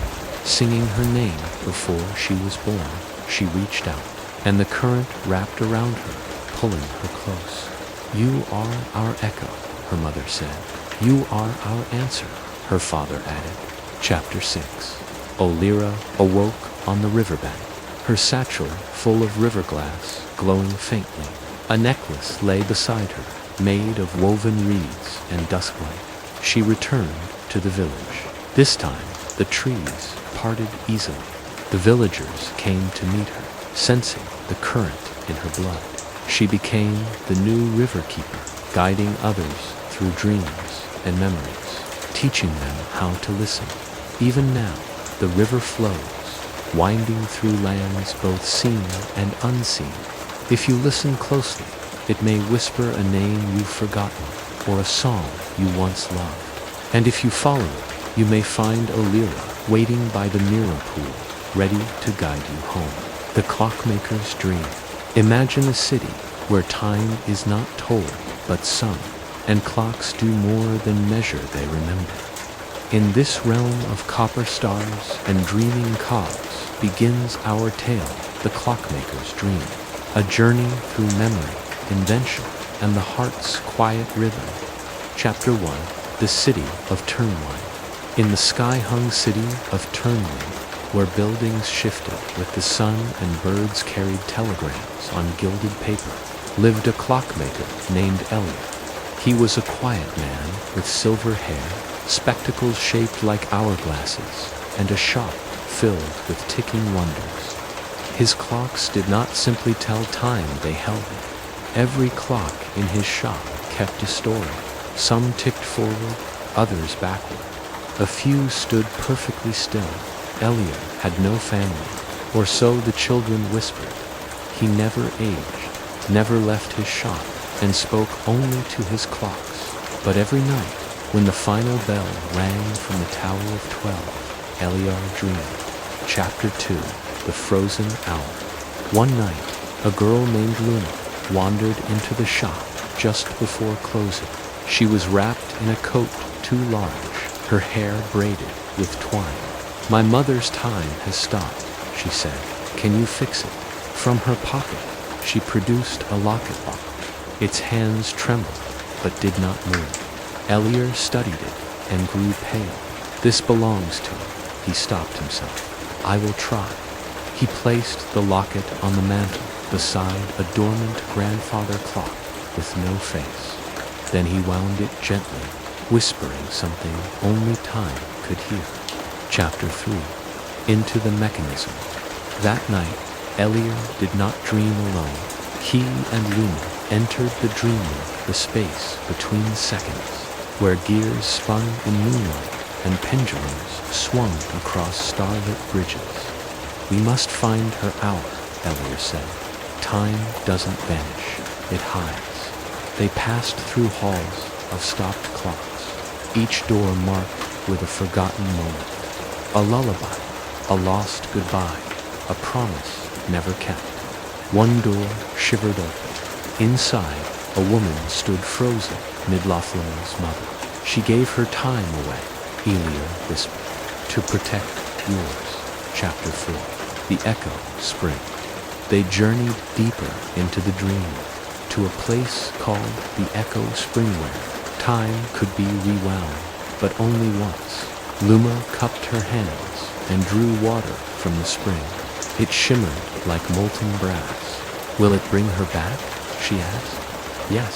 singing her name before she was born. She reached out, and the current wrapped around her, pulling her close. "You are our echo," her mother said. "You are our answer," her father added. Chapter 6. Olira awoke on the riverbank, her satchel full of river glass glowing faintly. A necklace lay beside her, made of woven reeds and dusklight. She returned to the village. This time, the trees parted easily. The villagers came to meet her, sensing the current in her blood. She became the new river keeper, guiding others through dreams and memories, teaching them how to listen. Even now, the river flows, winding through lands both seen and unseen. If you listen closely, it may whisper a name you've forgotten, or a song you once loved. And if you follow it, you may find Olira waiting by the mirror pool, ready to guide you home. The Clockmaker's Dream. Imagine a city where time is not told but sung, and clocks do more than measure they remember. In this realm of copper stars and dreaming cogs begins our tale, The Clockmaker's Dream, a journey through memory, invention, and the heart's quiet rhythm. Chapter 1. The City of Turnwind. In the sky-hung city of Turnwind, where buildings shifted with the sun and birds carried telegrams on gilded paper, lived a clockmaker named Elliot. He was a quiet man with silver hair, spectacles shaped like hourglasses, and a shop filled with ticking wonders. His clocks did not simply tell time, they held it. Every clock in his shop kept a story. Some ticked forward, others backward. A few stood perfectly still. Elliot had no family, or so the children whispered. He never aged, never left his shop, and spoke only to his clocks. But every night, when the final bell rang from the Tower of 12, Eliar dreamed. Chapter 2. The Frozen Hour. One night, a girl named Luna wandered into the shop just before closing. She was wrapped in a coat too large, her hair braided with twine. "My mother's time has stopped," she said. "Can you fix it?" From her pocket, she produced a locket lock. Its hands trembled, but did not move. Eliar studied it and grew pale. "This belongs to you," he stopped himself. "I will try." He placed the locket on the mantel beside a dormant grandfather clock with no face. Then he wound it gently whispering something only time could hear. Chapter 3. Into the Mechanism. That night, Elier did not dream alone. He and Luma entered the dreamworld, the space between seconds, where gears spun in moonlight and pendulums swung across starlit bridges. "We must find her hour," Elier said. "Time doesn't vanish, it hides." They passed through halls of stopped clocks, each door marked with a forgotten moment. A lullaby, a lost goodbye, a promise never kept. One door shivered open. Inside, a woman stood frozen, Midlothlum's mother. "She gave her time away," Elier whispered, "to protect yours." Chapter 4. The Echo Spring. They journeyed deeper into the dream, to a place called the Echo Spring where time could be rewound, but only once. Luma cupped her hands and drew water from the spring. It shimmered like molten brass. "Will it bring her back?" she asked. "Yes,"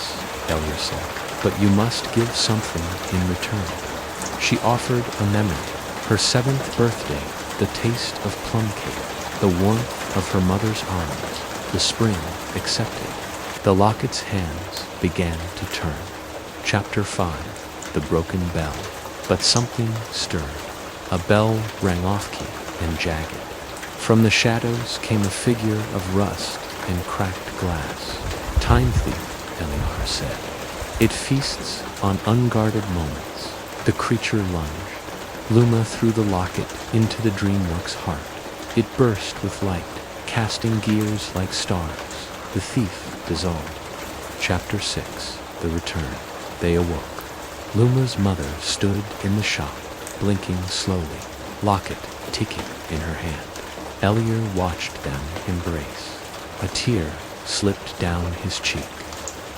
Elier said, "but you must give something in return." She offered a memory, her 7th birthday, the taste of plum cake, the warmth of her mother's arms. The spring accepted. The locket's hands began to turn. Chapter 5. The Broken Bell. But something stirred. A bell rang off-key and jagged. From the shadows came a figure of rust and cracked glass. "Time thief," Eliar said. "It feasts on unguarded moments." The creature lunged. Luma threw the locket into the dreamwork's heart. It burst with light, casting gears like stars. The thief dissolved. Chapter 6. The Return. They awoke. Luma's mother stood in the shop, blinking slowly, locket ticking in her hand. Elier watched them embrace. A tear slipped down his cheek.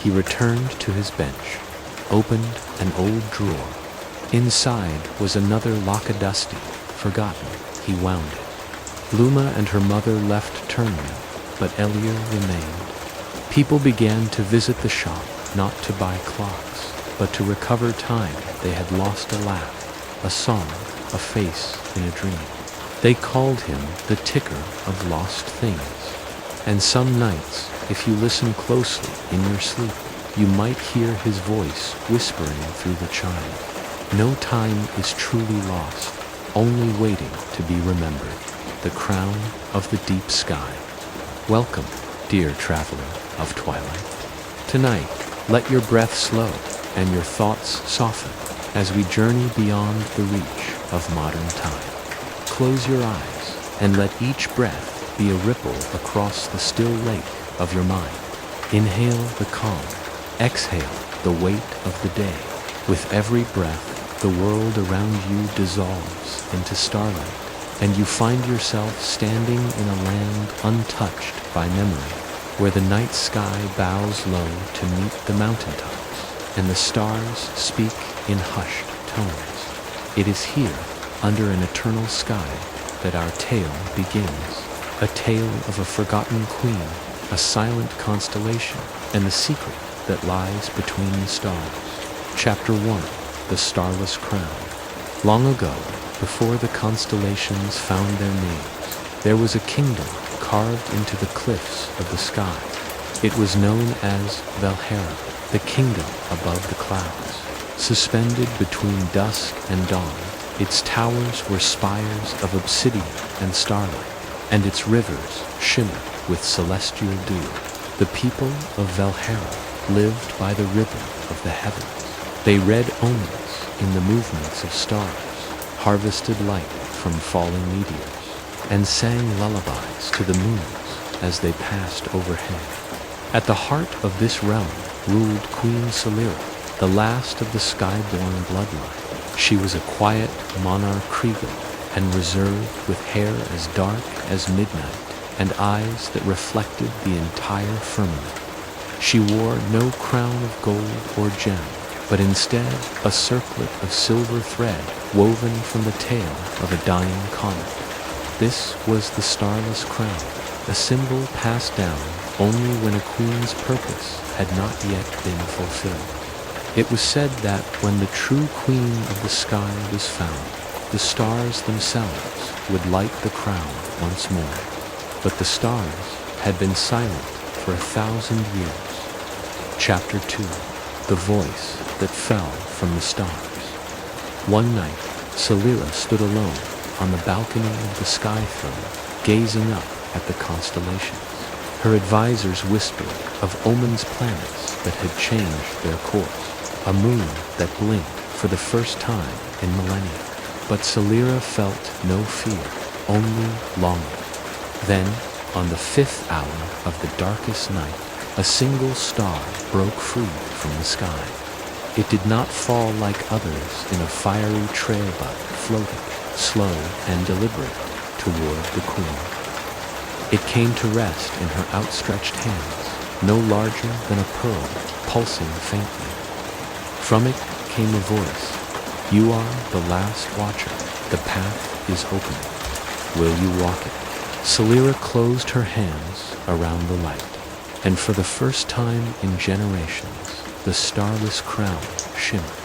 He returned to his bench, opened an old drawer. Inside was another lockadusty, forgotten. He wound it. Luma and her mother left turning, but Elier remained. People began to visit the shop, not to buy clocks, but to recover time they had lost. A laugh, a song, a face in a dream. They called him the ticker of lost things. And some nights, if you listen closely in your sleep, you might hear his voice whispering through the chime. No time is truly lost, only waiting to be remembered. The crown of the deep sky. Welcome, dear traveler of twilight. Tonight, let your breath slow and your thoughts soften as we journey beyond the reach of modern time. Close your eyes and let each breath be a ripple across the still lake of your mind. Inhale the calm, exhale the weight of the day. With every breath, the world around you dissolves into starlight, and you find yourself standing in a land untouched by memory, where the night sky bows low to meet the mountaintops, and the stars speak in hushed tones. It is here, under an eternal sky, that our tale begins. A tale of a forgotten queen, a silent constellation, and the secret that lies between the stars. Chapter 1. The Starless Crown. Long ago, before the constellations found their names, there was a kingdom carved into the cliffs of the sky. It was known as Valhera, the kingdom above the clouds. Suspended between dusk and dawn, its towers were spires of obsidian and starlight, and its rivers shimmered with celestial dew. The people of Valhera lived by the rhythm of the heavens. They read omens in the movements of stars, harvested light from falling meteors, and sang lullabies to the moons as they passed overhead. At the heart of this realm ruled Queen Selira, the last of the sky-born bloodline. She was a quiet monarch Kriegel, and reserved with hair as dark as midnight and eyes that reflected the entire firmament. She wore no crown of gold or gem, but instead a circlet of silver thread woven from the tail of a dying comet. This was the starless crown, a symbol passed down only when a queen's purpose had not yet been fulfilled. It was said that when the true queen of the sky was found, the stars themselves would light the crown once more. But the stars had been silent for 1,000 years. Chapter 2. The Voice That Fell from the Stars. One night, Salira stood alone on the balcony of the sky throne, gazing up at the constellations. Her advisors whispered of Omen's planets that had changed their course, a moon that blinked for the first time in millennia. But Salira felt no fear, only longing. Then, on the 5th hour of the darkest night, a single star broke free from the sky. It did not fall like others in a fiery trail but floated, slow and deliberate, toward the queen. It came to rest in her outstretched hands, no larger than a pearl, pulsing faintly. From it came a voice. "You are the last watcher. The path is open. Will you walk it?" Salira closed her hands around the light, and for the first time in generations, the starless crown shimmered.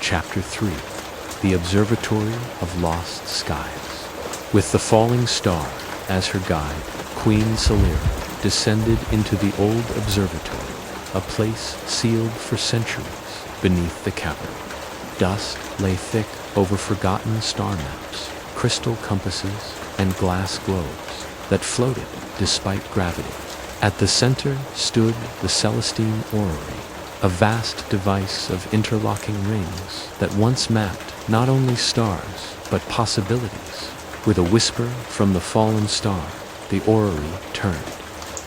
Chapter 3. The Observatory of Lost Skies. With the falling star as her guide, Queen Salira descended into the old observatory, a place sealed for centuries beneath the capital. Dust lay thick over forgotten star maps, crystal compasses, and glass globes that floated despite gravity. At the center stood the Celestine Orrery, a vast device of interlocking rings that once mapped not only stars but possibilities. With a whisper from the fallen star, the orrery turned.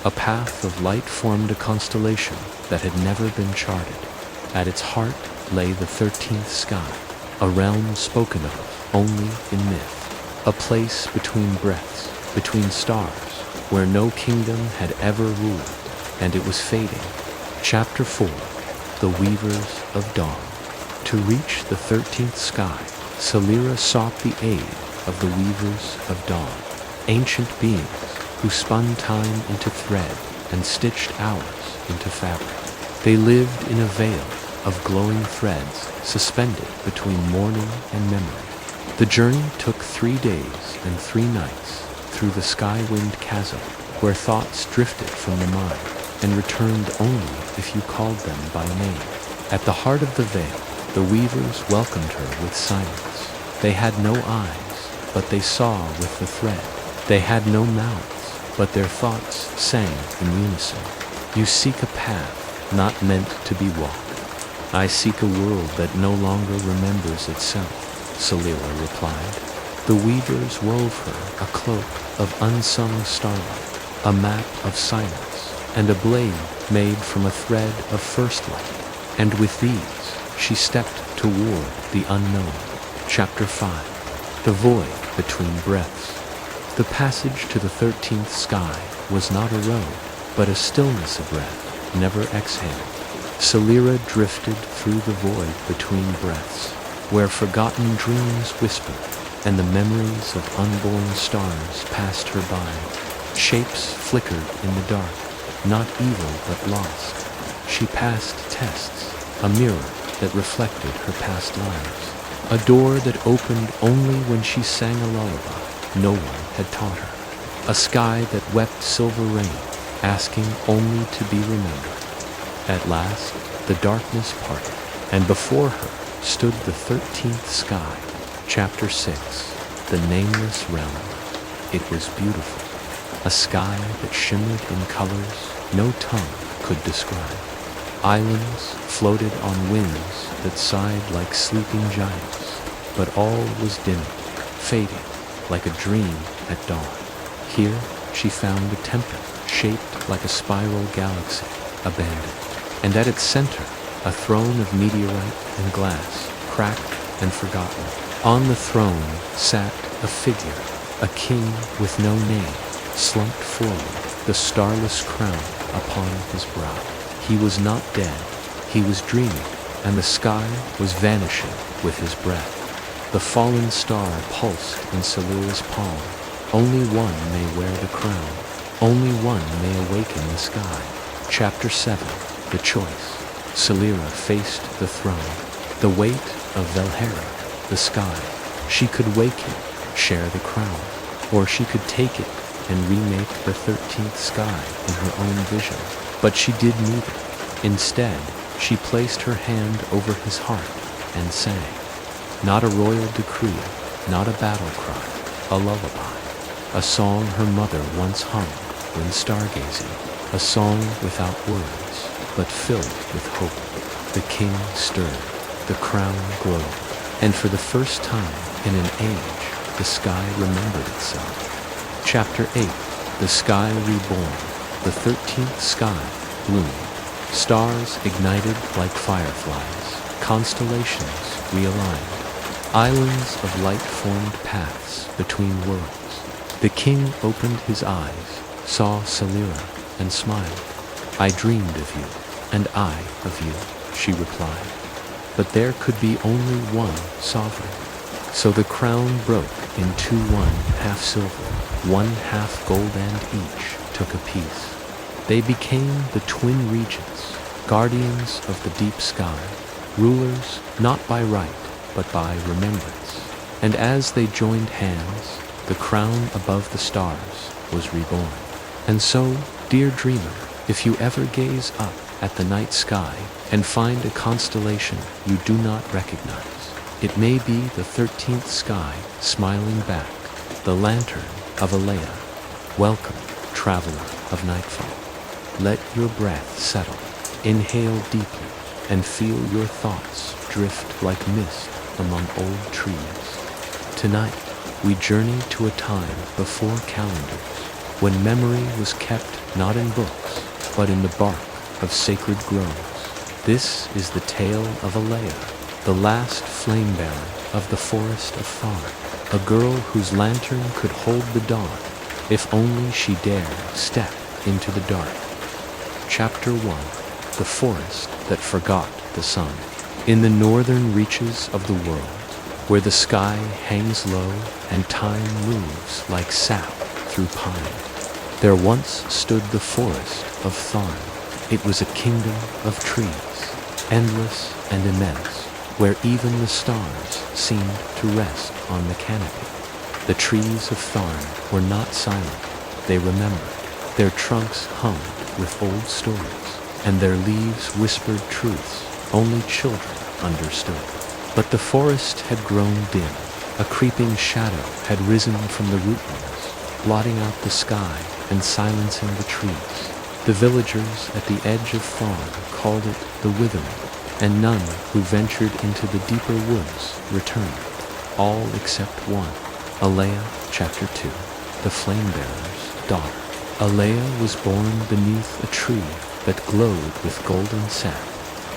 A path of light formed a constellation that had never been charted. At its heart lay the 13th sky, a realm spoken of only in myth, a place between breaths, between stars, where no kingdom had ever ruled, and it was fading. Chapter 4. The Weavers of Dawn. To reach the 13th sky, Salira sought the aid of the Weavers of Dawn, ancient beings who spun time into thread and stitched hours into fabric. They lived in a veil of glowing threads suspended between morning and memory. The journey took 3 days and 3 nights through the sky-winged chasm, where thoughts drifted from the mind and returned only if you called them by name. At the heart of the veil, the weavers welcomed her with silence. They had no eyes, but they saw with the thread. They had no mouths, but their thoughts sang in unison. You seek a path not meant to be walked. I seek a world that no longer remembers itself, Salira replied. The weavers wove her a cloak of unsung starlight, a map of silence, and a blade made from a thread of first light. And with these, she stepped toward the unknown. Chapter 5. The Void Between Breaths. The passage to the 13th sky was not a road, but a stillness of breath, never exhaled. Salira drifted through the void between breaths, where forgotten dreams whispered, and the memories of unborn stars passed her by. Shapes flickered in the dark, not evil but lost. She passed tests, a mirror that reflected her past lives, a door that opened only when she sang a lullaby no one had taught her, a sky that wept silver rain, asking only to be remembered. At last, the darkness parted, and before her stood the 13th sky. Chapter 6. The Nameless Realm. It was beautiful, a sky that shimmered in colors no tongue could describe. Islands floated on winds that sighed like sleeping giants, but all was dimming, fading, like a dream at dawn. Here she found a temple shaped like a spiral galaxy, abandoned, and at its center a throne of meteorite and glass, cracked and forgotten. On the throne sat a figure, a king with no name, slumped forward, the starless crown upon his brow. He was not dead, he was dreaming, and the sky was vanishing with his breath. The fallen star pulsed in Salira's palm. Only one may wear the crown. Only one may awaken the sky. Chapter 7. The Choice. Celira faced the throne, the weight of Velhera, the sky. She could wake him, share the crown, or she could take it and remake the 13th sky in her own vision. But she did neither. Instead, she placed her hand over his heart and sang. Not a royal decree, not a battle cry, a lullaby. A song her mother once hummed when stargazing. A song without words, but filled with hope. The king stirred, the crown glowed, and for the first time in an age, the sky remembered itself. Chapter 8. The Sky Reborn. The 13th sky bloomed. Stars ignited like fireflies. Constellations realigned. Islands of light formed paths between worlds. The king opened his eyes, saw Celira, and smiled. I dreamed of you, and I of you, she replied. But there could be only one sovereign. So the crown broke into one half silver, one half gold, and each took a piece. They became the twin regents, guardians of the deep sky, rulers not by right, but by remembrance. And as they joined hands, the crown above the stars was reborn. And so, dear dreamer, if you ever gaze up at the night sky and find a constellation you do not recognize, it may be the 13th sky smiling back, the lantern of Alea. Welcome, traveler of nightfall. Let your breath settle, inhale deeply, and feel your thoughts drift like mist among old trees. Tonight, we journey to a time before calendars, when memory was kept not in books, but in the bark of sacred groves. This is the tale of Alea, the last flame-bearer of the forest of Tharn, a girl whose lantern could hold the dawn, if only she dare step into the dark. Chapter 1. The Forest That Forgot the Sun. In the northern reaches of the world, where the sky hangs low and time moves like sap through pine, there once stood the forest of Tharn. It was a kingdom of trees, endless and immense, where even the stars seemed to rest on the canopy. The trees of Tharn were not silent, they remembered. Their trunks hummed with old stories, and their leaves whispered truths only children understood. But the forest had grown dim. A creeping shadow had risen from the rootlings, blotting out the sky and silencing the trees. The villagers at the edge of Tharn called it the Withering, and none who ventured into the deeper woods returned, all except one, Alea. Chapter 2. The Flame-Bearer's Daughter. Alea was born beneath a tree that glowed with golden sap.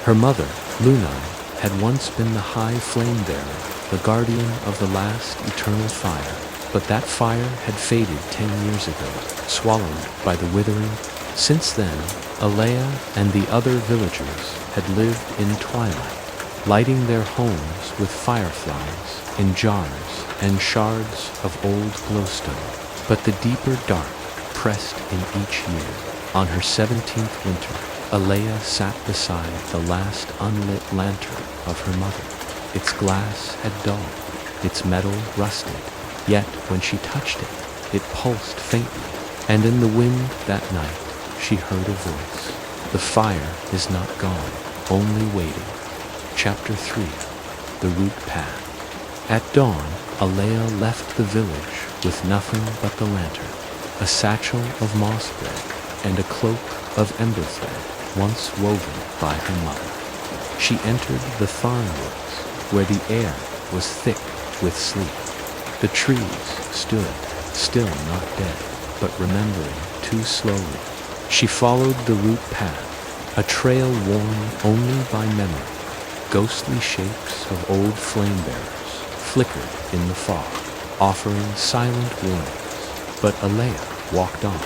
Her mother, Lunai, had once been the high flame-bearer, the guardian of the last eternal fire, but that fire had faded 10 years ago, swallowed by the withering. Since then, Alea and the other villagers had lived in twilight, lighting their homes with fireflies in jars and shards of old glowstone. But the deeper dark pressed in each year. On her 17th winter, Alea sat beside the last unlit lantern of her mother. Its glass had dulled, its metal rusted, yet when she touched it, it pulsed faintly, and in the wind that night she heard a voice. The fire is not gone, only waiting. Chapter 3. The Root Path. At dawn, Alea left the village with nothing but the lantern, a satchel of moss thread, and a cloak of ember thread once woven by her mother. She entered the Tharn woods, where the air was thick with sleep. The trees stood, still not dead, but remembering too slowly. She followed the root path, a trail worn only by memory. Ghostly shapes of old flame-bearers flickered in the fog, offering silent warnings. But Alea walked on,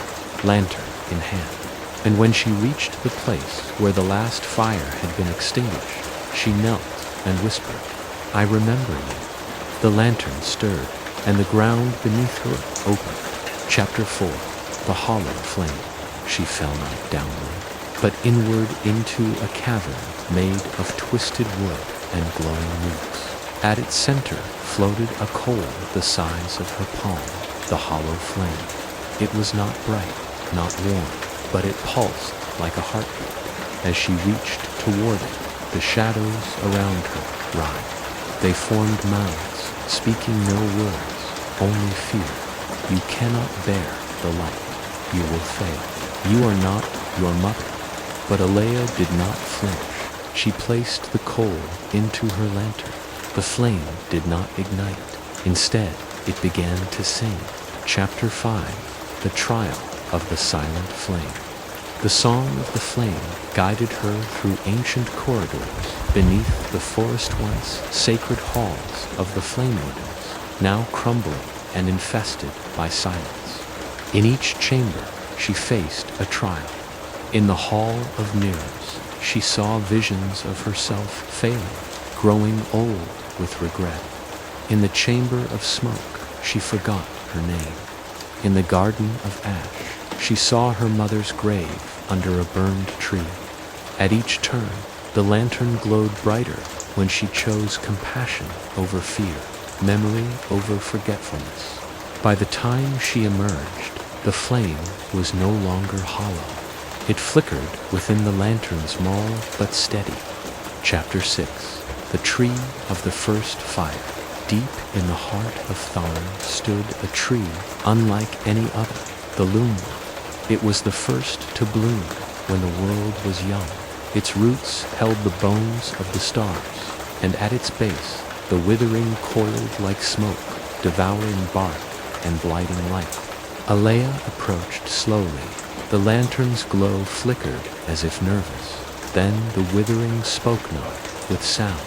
lantern in hand. And when she reached the place where the last fire had been extinguished, she knelt and whispered, "I remember you." The lantern stirred, and the ground beneath her opened. Chapter 4. The Hollow Flame. She fell not downward. but inward into a cavern made of twisted wood and glowing roots. At its center floated a coal the size of her palm, the hollow flame. It was not bright, not warm, but it pulsed like a heartbeat. As she reached toward it, the shadows around her writhed. They formed mouths, speaking no words, only fear. You cannot bear the light. You will fail. You are not your mother. But Alea did not flinch. She placed the coal into her lantern. The flame did not ignite. Instead, it began to sing. Chapter 5: The Trial of the Silent Flame. The song of the flame guided her through ancient corridors beneath the forest once sacred halls of the flame wardens, now crumbling and infested by silence. In each chamber, she faced a trial. In the Hall of Mirrors, she saw visions of herself failing, growing old with regret. In the Chamber of Smoke, she forgot her name. In the Garden of Ash, she saw her mother's grave under a burned tree. At each turn, the lantern glowed brighter when she chose compassion over fear, memory over forgetfulness. By the time she emerged, the flame was no longer hollow. It flickered within the lantern's small but steady. Chapter 6: The Tree of the First Fire. Deep in the heart of Thorn stood a tree unlike any other, the loomwood. It was the first to bloom when the world was young. Its roots held the bones of the stars, and at its base, the withering coiled like smoke, devouring bark and blighting light. Alea approached slowly. The lantern's glow flickered as if nervous. Then the withering spoke not with sound,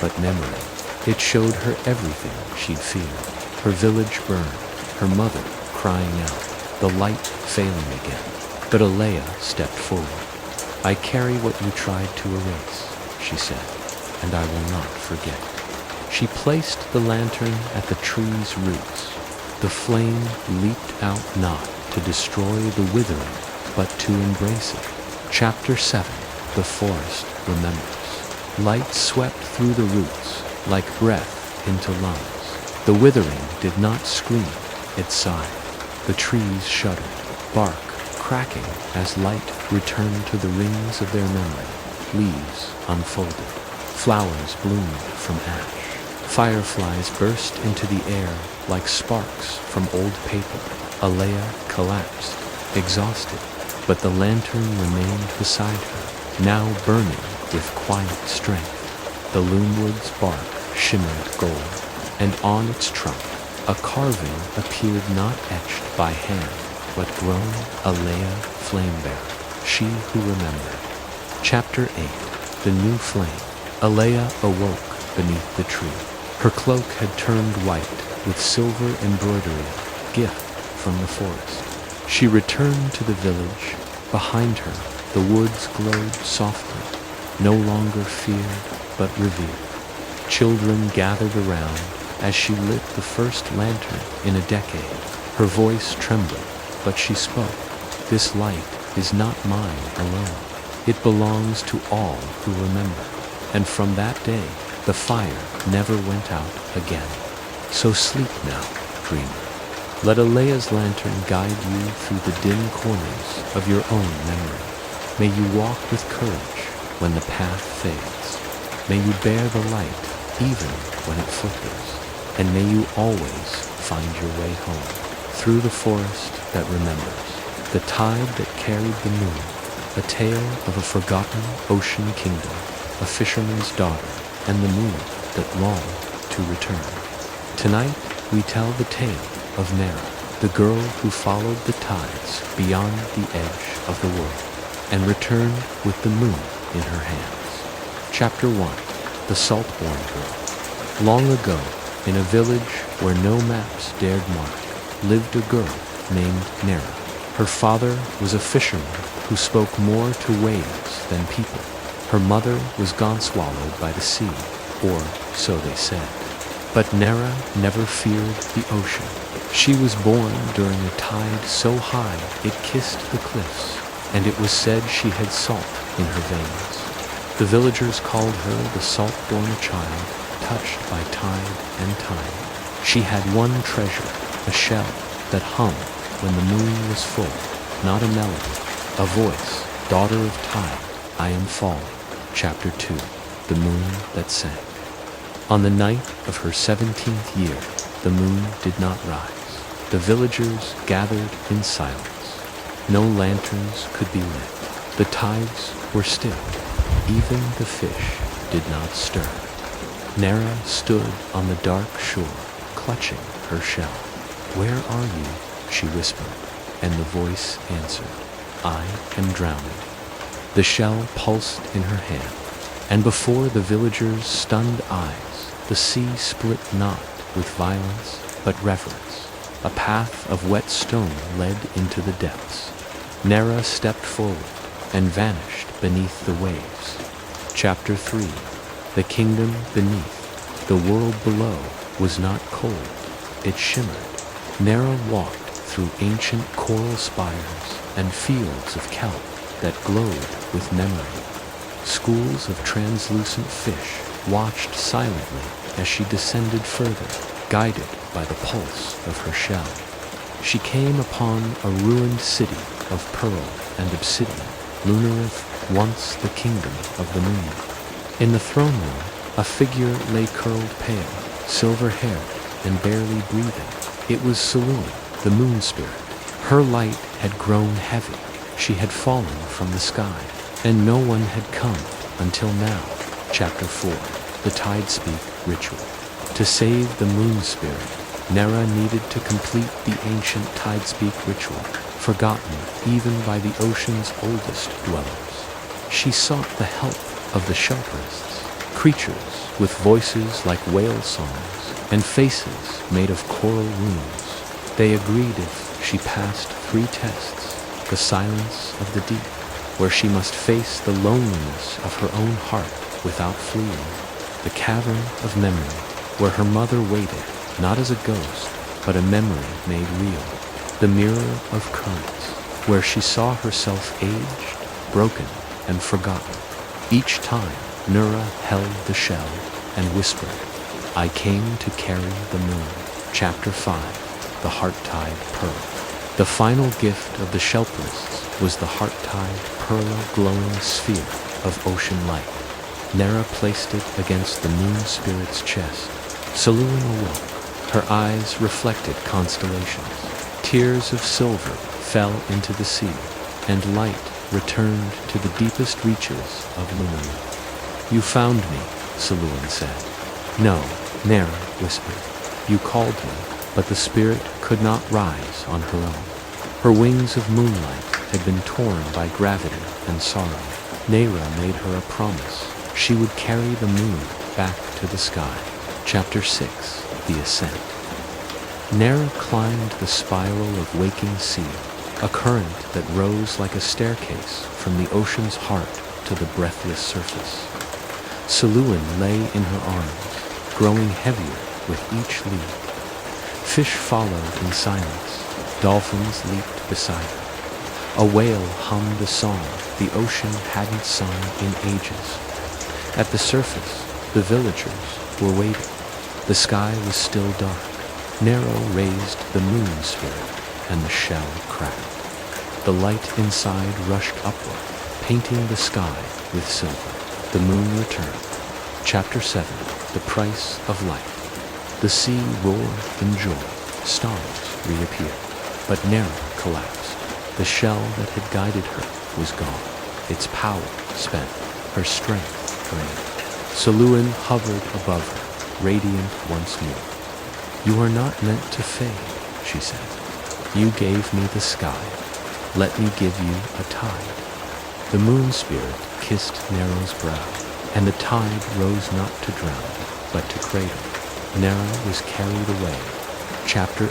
but memory. It showed her everything she'd feared. Her village burned, her mother crying out, the light failing again. But Alea stepped forward. I carry what you tried to erase, she said, and I will not forget. She placed the lantern at the tree's roots. The flame leaped out not to destroy the withering, but to embrace it. Chapter 7: The Forest Remembers. Light swept through the roots like breath into lungs. The withering did not scream, it sighed. The trees shuddered, bark cracking as light returned to the rings of their memory. Leaves unfolded. Flowers bloomed from ash. Fireflies burst into the air like sparks from old paper. Alea collapsed, exhausted, but the lantern remained beside her, now burning with quiet strength. The loomwood's bark shimmered gold, and on its trunk a carving appeared not etched by hand, but grown Alea Flamebearer, she who remembered. Chapter 8: The New Flame. Alea awoke beneath the tree. Her cloak had turned white with silver embroidery, gift from the forest. She returned to the village. Behind her, the woods glowed softly, no longer feared but revered. Children gathered around as she lit the first lantern in a decade. Her voice trembled, but she spoke. This light is not mine alone. It belongs to all who remember. And from that day, the fire never went out again. So sleep now, dreamer. Let Alea's lantern guide you through the dim corners of your own memory. May you walk with courage when the path fades. May you bear the light even when it flickers. And may you always find your way home, through the forest that remembers, the tide that carried the moon, a tale of a forgotten ocean kingdom, a fisherman's daughter, and the moon that longed to return. Tonight, we tell the tale of Nera, the girl who followed the tides beyond the edge of the world, and returned with the moon in her hands. Chapter 1: The Saltborn Girl. Long ago, in a village where no maps dared mark, lived a girl named Nera. Her father was a fisherman who spoke more to waves than people. Her mother was gone swallowed by the sea, or so they said. But Nera never feared the ocean. She was born during a tide so high it kissed the cliffs. and it was said she had salt in her veins. The villagers called her the salt-born child, touched by tide and time. She had one treasure, a shell that hummed when the moon was full, not a melody, a voice, daughter of time, I am falling. Chapter 2, The Moon That Sank. On the night of her 17th year, the moon did not rise. The villagers gathered in silence. No lanterns could be lit. The tides were still. Even the fish did not stir. Nera stood on the dark shore, clutching her shell. Where are you? She whispered, and the voice answered, I am drowning. The shell pulsed in her hand, and before the villagers' stunned eyes, the sea split not with violence but reverence. A path of wet stone led into the depths. Nera stepped forward and vanished beneath the waves. Chapter 3, The Kingdom Beneath. The world below was not cold, it shimmered. Nera walked through ancient coral spires and fields of kelp that glowed with memory. Schools of translucent fish watched silently as she descended further, guided by the pulse of her shell. She came upon a ruined city of pearl and obsidian, Lunarith, once the kingdom of the moon. In the throne room, a figure lay curled pale, silver-haired, and barely breathing. It was Selûne, the moon spirit. Her light had grown heavy. She had fallen from the sky, and no one had come until now. Chapter 4, The Tidespeak Ritual. To save the moon spirit, Nera needed to complete the ancient Tidespeak ritual, forgotten even by the ocean's oldest dwellers. She sought the help of the Shelperists, creatures with voices like whale songs and faces made of coral runes. They agreed if she passed 3 tests, the silence of the deep, where she must face the loneliness of her own heart without fleeing, the cavern of memory, where her mother waited, not as a ghost, but a memory made real, the mirror of currents, where she saw herself aged, broken, and forgotten. Each time, Nera held the shell and whispered, I came to carry the moon. Chapter 5, The Heart-Tied Pearl. The final gift of the Shelperists was the heart-tied, pearl-glowing sphere of ocean light. Nera placed it against the moon spirit's chest. Selûne awoke. Her eyes reflected constellations. Tears of silver fell into the sea, and light returned to the deepest reaches of Lunarith. You found me, Selûne said. No, Nera whispered. You called me, but the spirit could not rise on her own. Her wings of moonlight had been torn by gravity and sorrow. Nera made her a promise. She would carry the moon back to the sky. Chapter 6, The Ascent. Nera climbed the spiral of waking sea, a current that rose like a staircase from the ocean's heart to the breathless surface. Selûne lay in her arms, growing heavier with each leap. Fish followed in silence. Dolphins leaped beside her. A whale hummed a song the ocean hadn't sung in ages. At the surface, the villagers were waiting. The sky was still dark. Nera raised the moon spirit, and the shell cracked. The light inside rushed upward, painting the sky with silver. The moon returned. Chapter 7, The Price of Light. The sea roared in joy. Stars reappeared. But Nera collapsed. The shell that had guided her was gone. Its power spent. Her strength drained. Selûne hovered above her, radiant once more. You are not meant to fade, she said. You gave me the sky. Let me give you a tide. The moon spirit kissed Nera's brow, and the tide rose not to drown, but to cradle. Nera was carried away. Chapter 8.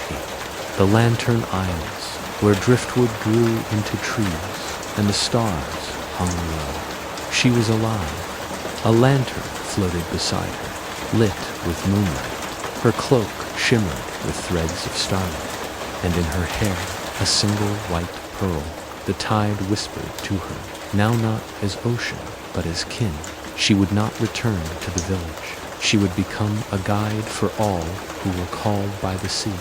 The Lantern Isles, where driftwood grew into trees, and the stars hung low. She was alive. A lantern floated beside her, lit with moonlight. Her cloak shimmered with threads of starlight, and in her hair a single white pearl The tide whispered to her, now not as ocean, but as kin. She would not return to the village. She would become a guide for all who were called by the sea.